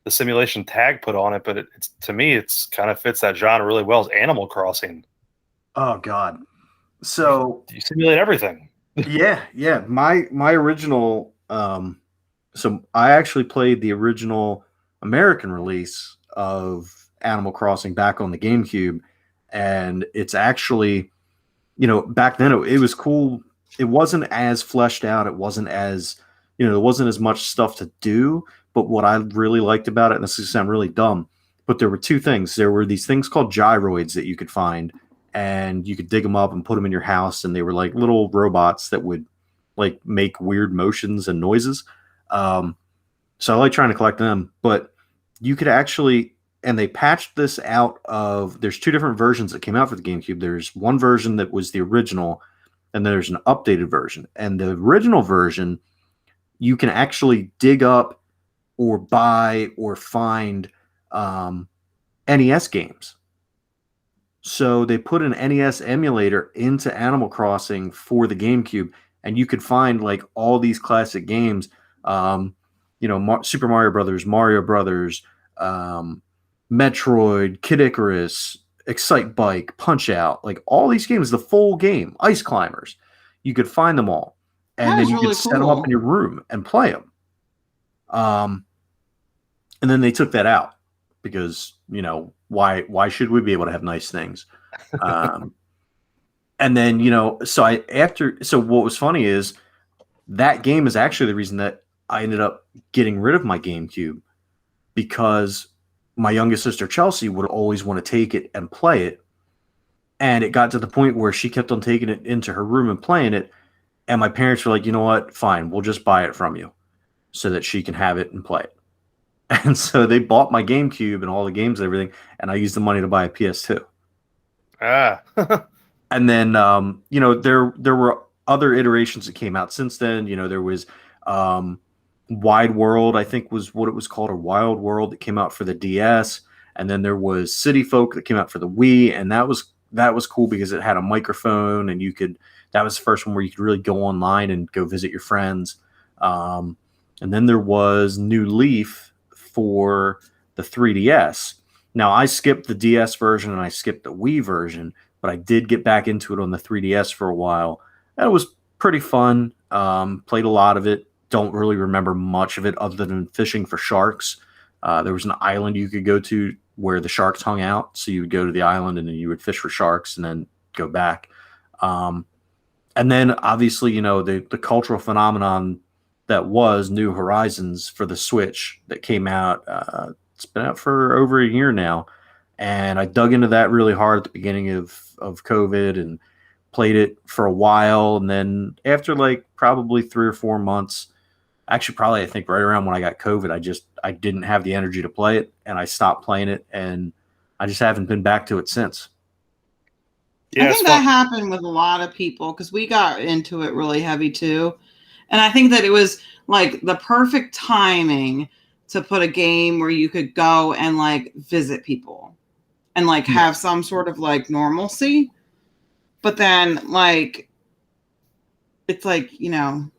simulation tag put on it, but it's to me it's kind of fits that genre really well. Is Animal Crossing. Oh God. So you simulate everything. yeah. My original so I actually played the original American release of Animal Crossing back on the GameCube, and it's actually, back then it was cool. It wasn't as fleshed out. It wasn't as, there wasn't as much stuff to do. But what I really liked about it, and this is going to sound really dumb, but there were two things. There were these things called gyroids that you could find, and you could dig them up and put them in your house, and they were like little robots that would like make weird motions and noises. So I like trying to collect them, but you could actually, and they patched this out of, there's two different versions that came out for the GameCube. There's one version that was the original, and there's an updated version. And the original version, you can actually dig up or buy or find NES games. So they put an NES emulator into Animal Crossing for the GameCube, and you could find like all these classic games. Super Mario Brothers, Mario Brothers, Metroid, Kid Icarus, Excite Bike, Punch Out, like all these games, the full game, Ice Climbers. You could find them all, and That then is you could really set them up cool. in your room and play them. And then they took that out because why should we be able to have nice things? And then so what was funny is that game is actually the reason that I ended up getting rid of my GameCube, because my youngest sister Chelsea would always want to take it and play it, and it got to the point where she kept on taking it into her room and playing it, and my parents were like, you know what, fine, we'll just buy it from you so that she can have it and play it. And so they bought my GameCube and all the games and everything, and I used the money to buy a PS2. Ah. And then there were other iterations that came out since then. There was Wide World, I think was what it was called, or Wild World, that came out for the DS, and then there was City Folk that came out for the Wii, and that was cool because it had a microphone, and that was the first one where you could really go online and go visit your friends. And then there was New Leaf for the 3DS. Now I skipped the DS version and I skipped the Wii version, but I did get back into it on the 3DS for a while. That was pretty fun. Played a lot of it. Don't really remember much of it other than fishing for sharks. There was an island you could go to where the sharks hung out. So you would go to the island and then you would fish for sharks and then go back. And then obviously, the cultural phenomenon that was New Horizons for the Switch that came out. It's been out for over a year now. And I dug into that really hard at the beginning of COVID and played it for a while. And then after like probably 3 or 4 months, actually probably I think right around when I got COVID, I didn't have the energy to play it and I stopped playing it, and I just haven't been back to it since. I think that happened with a lot of people because we got into it really heavy too. And I think that it was like the perfect timing to put a game where you could go and like visit people and like have some sort of like normalcy. But then like, it's like, the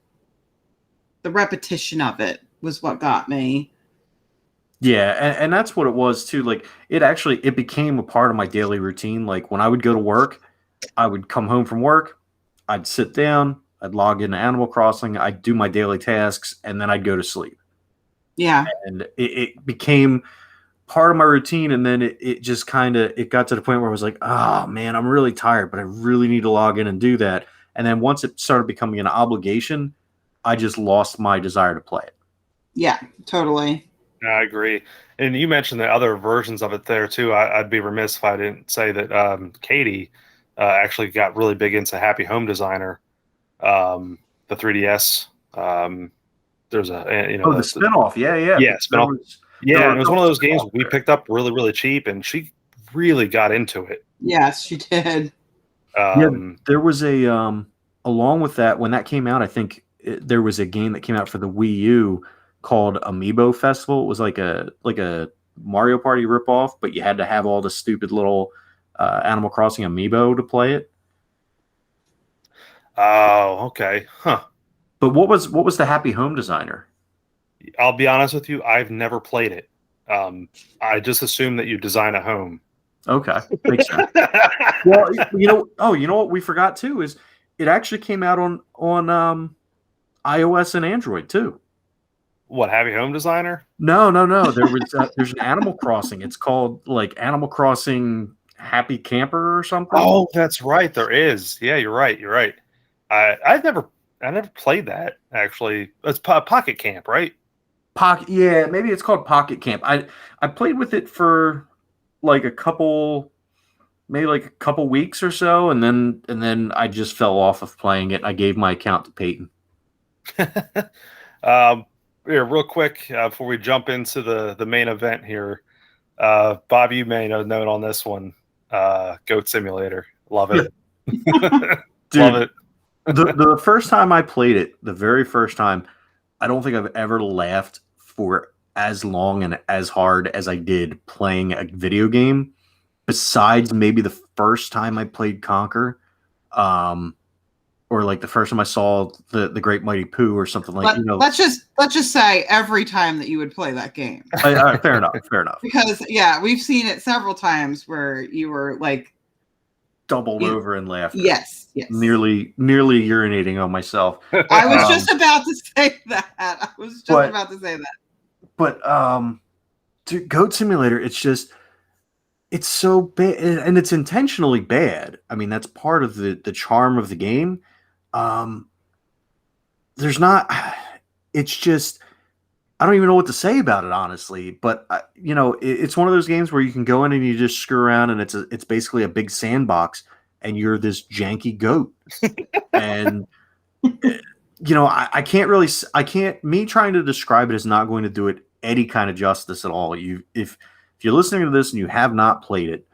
repetition of it was what got me. Yeah, and that's what it was too. Like it became a part of my daily routine. Like when I would go to work, I would come home from work, I'd sit down, I'd log into Animal Crossing, I'd do my daily tasks, and then I'd go to sleep. Yeah. And it became part of my routine, and then it just it got to the point where I was like, oh man, I'm really tired, but I really need to log in and do that. And then once it started becoming an obligation, I just lost my desire to play it. Yeah, totally. I agree. And you mentioned the other versions of it there too. I'd be remiss if I didn't say that Katie actually got really big into Happy Home Designer, the 3DS. There's a the spinoff, yeah, spinoff. It was one of those games we picked up really, really cheap, and she really got into it. Yes, she did. There was along with that, when that came out, I think there was a game that came out for the Wii U called Amiibo Festival. It was like a Mario Party ripoff, but you had to have all the stupid little Animal Crossing amiibo to play it. Oh, okay. Huh. But what was the Happy Home Designer? I'll be honest with you, I've never played it. I just assume that you design a home. Okay, makes sense. Well, you know what we forgot too is it actually came out on iOS and Android too. What, Happy Home Designer? No. There's an Animal Crossing. It's called like Animal Crossing Happy Camper or something. Oh, that's right. There is. Yeah, you're right. I never played that actually. It's Pocket Camp, right? Yeah, maybe it's called Pocket Camp. I played with it for like a couple weeks or so, and then I just fell off of playing it. I gave my account to Peyton. Here, real quick, before we jump into the main event here, Bob, you may know note on this one. Goat Simulator, love it. Dude, love it. the first time I played it, the very first time, I don't think I've ever laughed for as long and as hard as I did playing a video game. besides maybe the first time I played Conquer, or like the first time I saw the Great Mighty Pooh or something like, But let's just say every time that you would play that game. Fair enough. Because yeah, we've seen it several times where you were like Doubled over in laughter. Yes. Nearly urinating on myself. I was just about to say that. But dude, Goat Simulator, it's so bad, and it's intentionally bad. I mean, that's part of the charm of the game. There's not. It's just I don't even know what to say about it, honestly. But it's one of those games where you can go in and you just screw around, and it's basically a big sandbox, and you're this janky goat, and I can't. Me trying to describe it is not going to do it any kind of justice at all. If you're listening to this and you have not played it,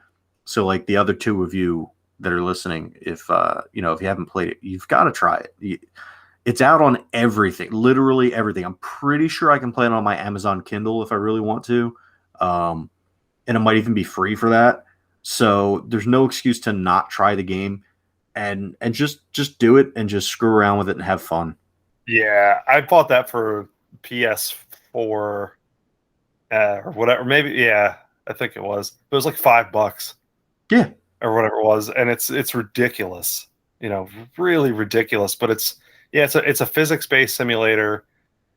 so like the other two of you that are listening, if you haven't played it, you've got to try it. It's out on everything, literally everything. I'm pretty sure I can play it on my Amazon Kindle if I really want to, and it might even be free for that. So there's no excuse to not try the game, and just do it and just screw around with it and have fun. Yeah, I bought that for PS4 or whatever. Maybe I think it was. It was like $5. Yeah, or whatever it was, and it's ridiculous. Really ridiculous. But it's a physics-based simulator,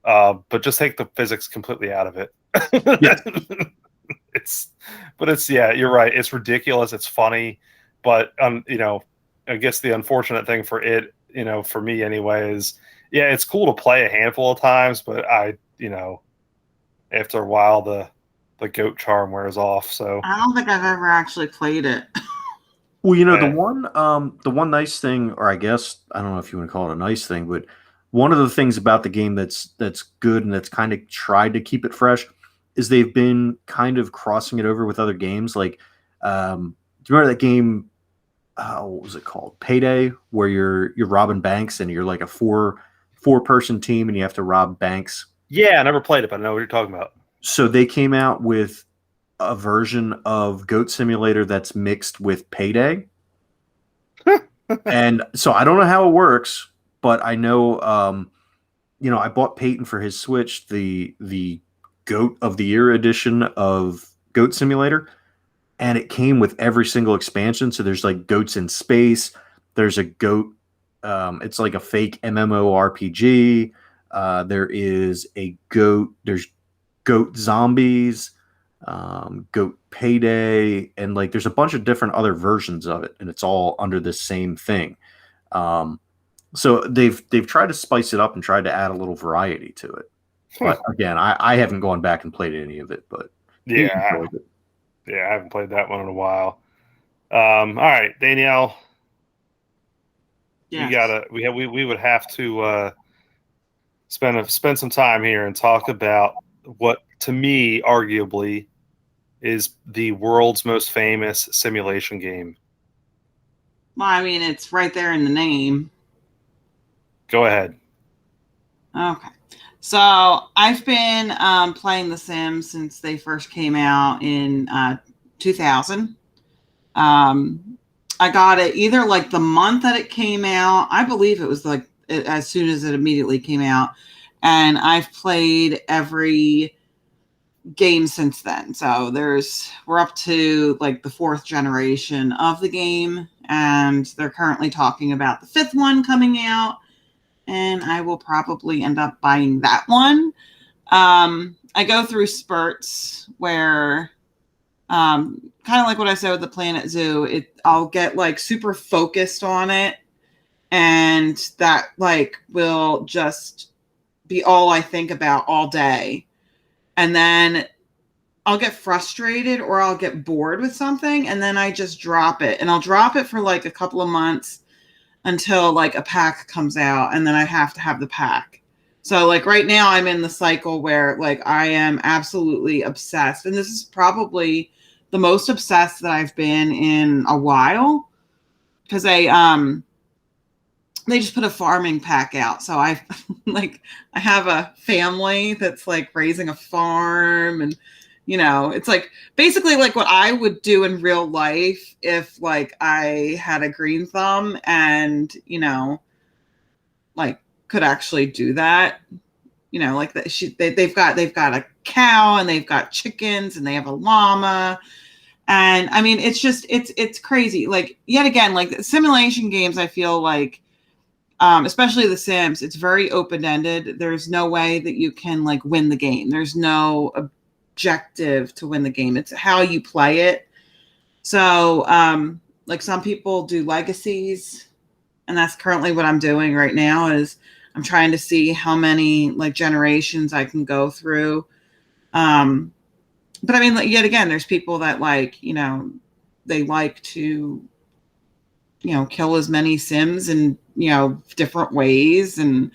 but just take the physics completely out of it. Yeah. You're right. It's ridiculous. It's funny, but I guess the unfortunate thing for it, for me anyway, is it's cool to play a handful of times, but after a while the goat charm wears off. So I don't think I've ever actually played it. Well, the one nice thing, or I guess I don't know if you want to call it a nice thing, but one of the things about the game that's good and that's kind of tried to keep it fresh is they've been kind of crossing it over with other games. Like, do you remember that game? What was it called? Payday, where you're robbing banks and you're like a four person team and you have to rob banks. Yeah, I never played it, but I know what you're talking about. So they came out with a version of Goat Simulator that's mixed with Payday. And so I don't know how it works, but I know, I bought Peyton for his Switch, the Goat of the Year edition of Goat Simulator, and it came with every single expansion. So there's like goats in space. There's a goat. It's like a fake MMORPG. There is a goat. There's goat zombies, goat payday, and like there's a bunch of different other versions of it, and it's all under the same thing. So they've tried to spice it up and tried to add a little variety to it. But again, I haven't gone back and played any of it, but I haven't played that one in a while. All right, Danielle. Yes. We would have to spend some time here and talk about what, to me, arguably, is the world's most famous simulation game. Well, I mean, it's right there in the name. Go ahead. Okay. So I've been playing The Sims since they first came out in 2000. I got it either like the month that it came out. I believe it was like as soon as it immediately came out. And I've played every game since then. So we're up to like the 4th generation of the game. And they're currently talking about the 5th one coming out. And I will probably end up buying that one. I go through spurts where, kind of like what I said with the Planet Zoo, I'll get like super focused on it, and that like will just be all I think about all day. And then I'll get frustrated or I'll get bored with something, and then I just drop it, and I'll drop it for like a couple of months until like a pack comes out, and then I have to have the pack. So like right now I'm in the cycle where like I am absolutely obsessed, and this is probably the most obsessed that I've been in a while, because they just put a farming pack out. So I have a family that's like raising a farm, and You know, it's like basically like what I would do in real life if like I had a green thumb and, you know, like could actually do that. You know, like they've got a cow and they've got chickens and they have a llama. And I mean, it's just it's crazy. Like yet again, like simulation games, I feel like especially The Sims, it's very open-ended. There's no way that you can like win the game. There's no objective to win the game. It's how you play it. So like some people do legacies, and that's currently what I'm doing right now is I'm trying to see how many like generations I can go through. But I mean, yet again, there's people that like, you know, they like to, you know, kill as many Sims in, you know, different ways. And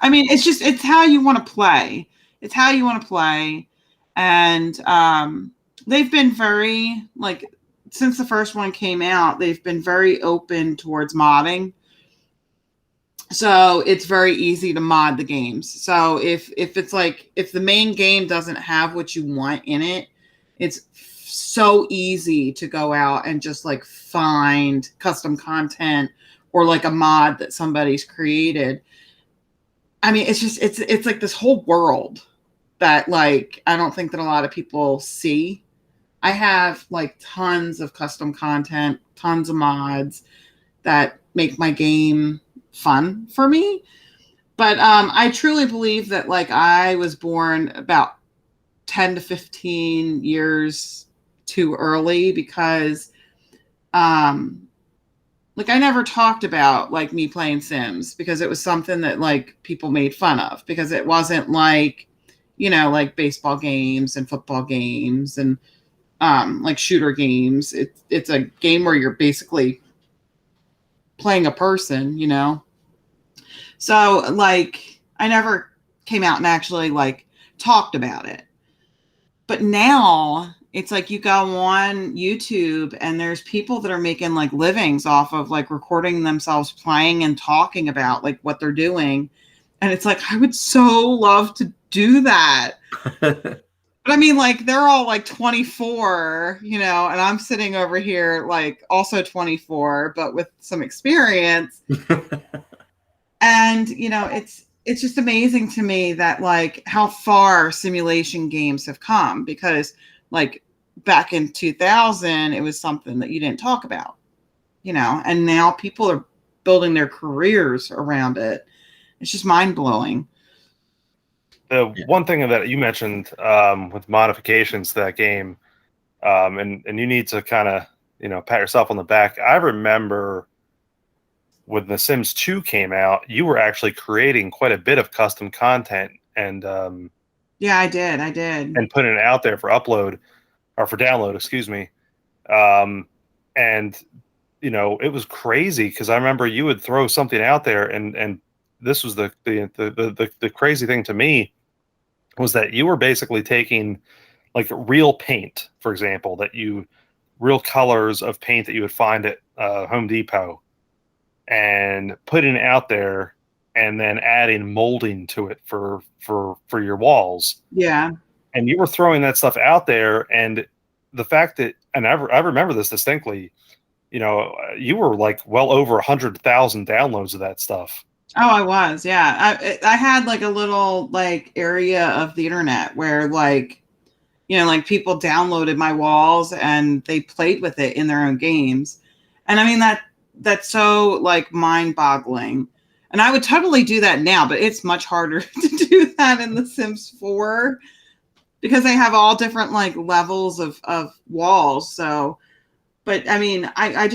I mean, it's just, it's how you want to play. It's how you want to play. And they've been very, like, since the first one came out, they've been very open towards modding. So it's very easy to mod the games. So if it's like, if the main game doesn't have what you want in it, it's so easy to go out and just like find custom content or like a mod that somebody's created. I mean, it's just, it's like this whole world that like, I don't think that a lot of people see. I have like tons of custom content, tons of mods that make my game fun for me. But I truly believe that like I was born about 10 to 15 years too early because like I never talked about like me playing Sims because it was something that like people made fun of because it wasn't like, you know, like baseball games and football games and like shooter games. It's a game where you're basically playing a person, you know. So like I never came out and actually like talked about it. But now it's like you go on YouTube and there's people that are making like livings off of like recording themselves playing and talking about like what they're doing. And it's like, I would so love to do that. But I mean, like they're all like 24, you know, and I'm sitting over here like also 24, but with some experience. And, you know, it's just amazing to me that like how far simulation games have come because like back in 2000, it was something that you didn't talk about, you know, and now people are building their careers around it. It's just mind blowing. The one thing that you mentioned with modifications to that game, and you need to kind of, you know, pat yourself on the back. I remember when The Sims 2 came out, you were actually creating quite a bit of custom content and yeah, I did. And putting it out there for upload or for download, excuse me. And you know, it was crazy because I remember you would throw something out there, and this was the crazy thing to me was that you were basically taking like real paint, for example, real colors of paint that you would find at Home Depot, and putting it out there, and then adding molding to it for your walls. Yeah. And you were throwing that stuff out there, and the fact that, and I remember this distinctly, you know, you were like well over 100,000 downloads of that stuff. Oh, I was. Yeah. I had like a little like area of the internet where like, you know, like people downloaded my walls and they played with it in their own games. And I mean, that's so like mind boggling. And I would totally do that now, but it's much harder to do that in The Sims 4 because they have all different like levels of walls. So, but I mean, I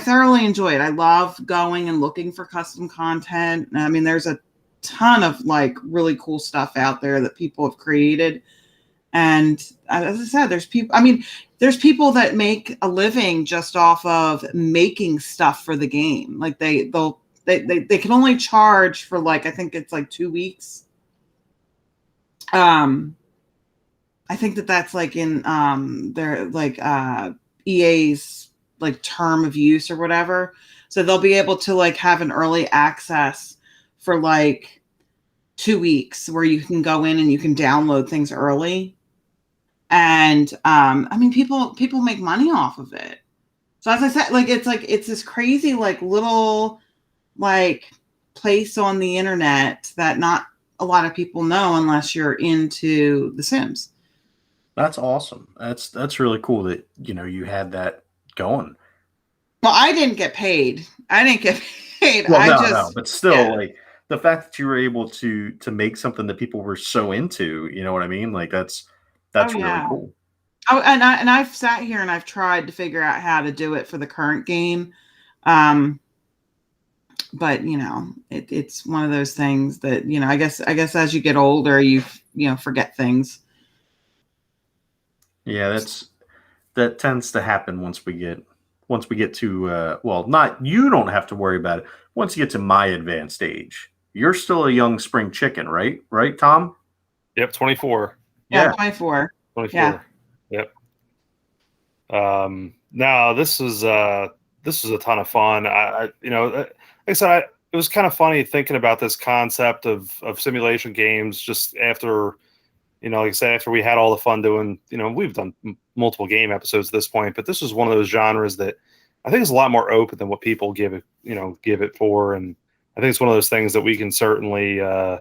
thoroughly enjoy it. I love going and looking for custom content. I mean, there's a ton of like really cool stuff out there that people have created. And as I said, there's people that make a living just off of making stuff for the game. Like they can only charge for like, I think it's like 2 weeks. I think that's like in their like EA's like term of use or whatever. So they'll be able to like have an early access for like 2 weeks where you can go in and you can download things early. And I mean, people make money off of it. So as I said, it's this crazy little place on the internet that not a lot of people know unless you're into The Sims. That's awesome. That's really cool that you had that going. Well, I didn't get paid. I didn't get paid. Well, I no, just but still, yeah. like the fact that you were able to make something that people were so into, you know what I mean? Like Oh that's really yeah. cool. Oh, and I've sat here and I've tried to figure out how to do it for the current game. Um, but it's one of those things that I guess as you get older, you forget things. Yeah, that tends to happen once we get to well, not you don't have to worry about it. Once you get to my advanced age. You're still a young spring chicken, right? Right, Tom? Yep, 24. Yeah, Yeah. 24. Yeah. 24. Yep. No, this was a ton of fun. Like I said, it was kind of funny thinking about this concept of simulation games just after, like I said, after we had all the fun doing, we've done multiple game episodes at this point, but this was one of those genres that I think is a lot more open than what people give it for. And I think it's one of those things that we can certainly, uh,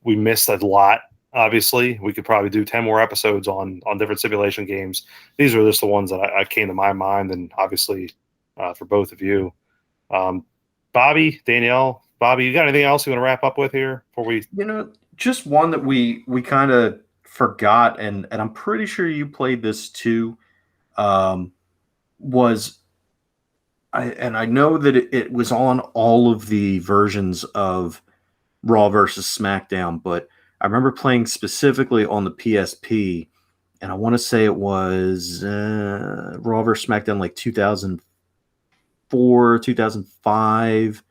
we missed a lot. Obviously, we could probably do 10 more episodes on different simulation games. These are just the ones that I came to my mind, and obviously for both of you. Um, Bobby, Danielle, Bobby, you got anything else you want to wrap up with here before we? Just one that we kind of forgot, and I'm pretty sure you played this too. Um, was I know that it was on all of the versions of Raw versus SmackDown, but I remember playing specifically on the PSP, and I want to say it was Raw versus SmackDown like 2004, 2005,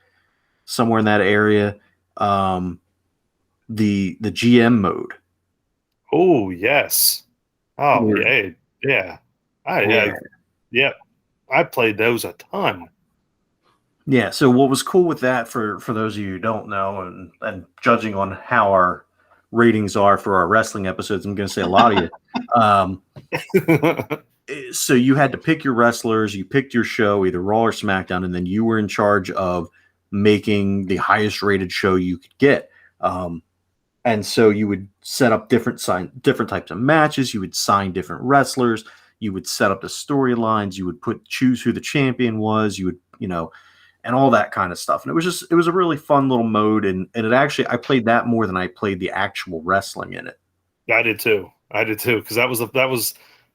somewhere in that area. Um, the GM mode. Oh yes. Oh Where, yeah, yeah. yeah. Yeah. I played those a ton. Yeah, so what was cool with that for those of you who don't know, and judging on how our ratings are for our wrestling episodes, I'm going to say a lot of you. Um, so you had to pick your wrestlers, you picked your show, either Raw or SmackDown, and then you were in charge of making the highest rated show you could get. And so you would set up different types of matches, you would sign different wrestlers, you would set up the storylines, you would choose who the champion was, you would, and all that kind of stuff. And it was a really fun little mode. And it actually, I played that more than I played the actual wrestling in it. I did too. Because that was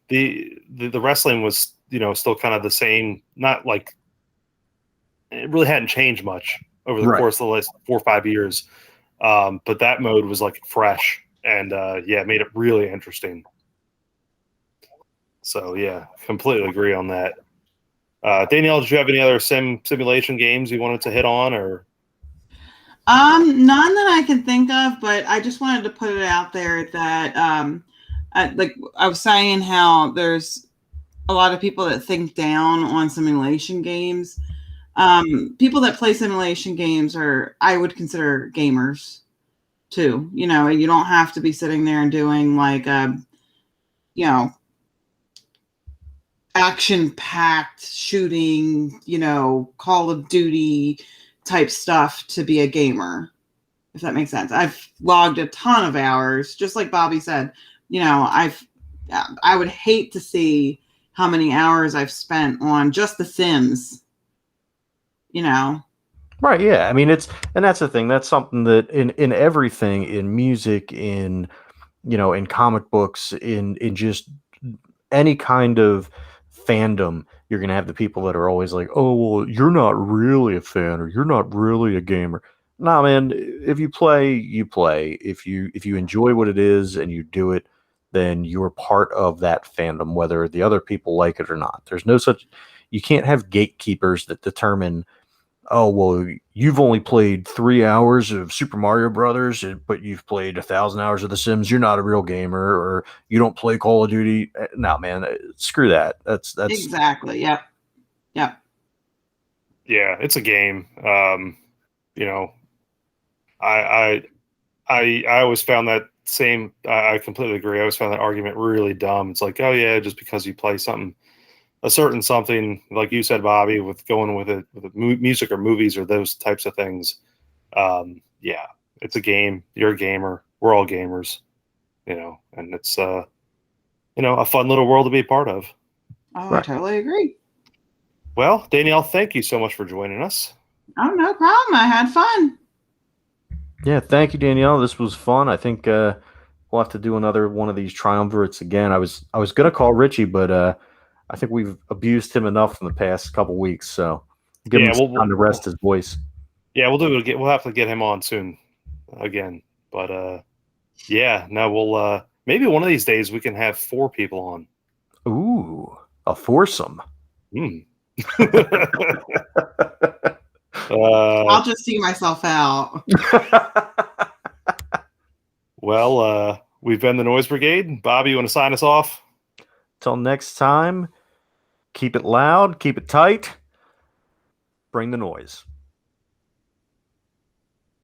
the wrestling was, still kind of the same, not like it really hadn't changed much over the Right. course of the last 4 or 5 years. But that mode was like fresh and it made it really interesting. So yeah, completely agree on that. Danielle, did you have any other simulation games you wanted to hit on, or? None that I can think of, but I just wanted to put it out there that like I was saying, how there's a lot of people that think down on simulation games. People that play simulation games I would consider gamers too. You don't have to be sitting there and doing action-packed shooting, Call of Duty type stuff to be a gamer, if that makes sense. I've logged a ton of hours, just like Bobby said. I would hate to see how many hours I've spent on just The Sims. Right. Yeah. I mean, and that's the thing. That's something that in everything, in music, in comic books, in just any kind of fandom, you're going to have the people that are always like, oh, well, you're not really a fan, or you're not really a gamer. Nah, man, if you play, you play. If you enjoy what it is and you do it, then you're part of that fandom, whether the other people like it or not. There's no such, you can't have gatekeepers that determine, oh, well, you've only played 3 hours of Super Mario Brothers, but you've played 1,000 hours of The Sims. You're not a real gamer, or you don't play Call of Duty. No, man, screw that. That's Exactly. Yep. Yep. Yeah, it's a game. You know, I always found that same. I completely agree. I always found that argument really dumb. It's like, oh yeah, just because you play something, a certain something, like you said, Bobby, with going with it, with music or movies or those types of things. Yeah, it's a game. You're a gamer. We're all gamers, and it's a fun little world to be a part of. Oh, I totally agree. Well, Danielle, thank you so much for joining us. Oh, no problem. I had fun. Yeah, thank you, Danielle. This was fun. I think we'll have to do another one of these triumvirates again. I was gonna call Richie, but I think we've abused him enough in the past couple weeks, so give him some time to rest his voice. Yeah, we'll do it again. We'll have to get him on soon again. But yeah, no, we'll maybe one of these days we can have 4 people on. Ooh, a foursome. I'll just see myself out. Well, we've been the Noise Brigade. Bobby, you want to sign us off? Till next time, keep it loud, keep it tight, bring the noise.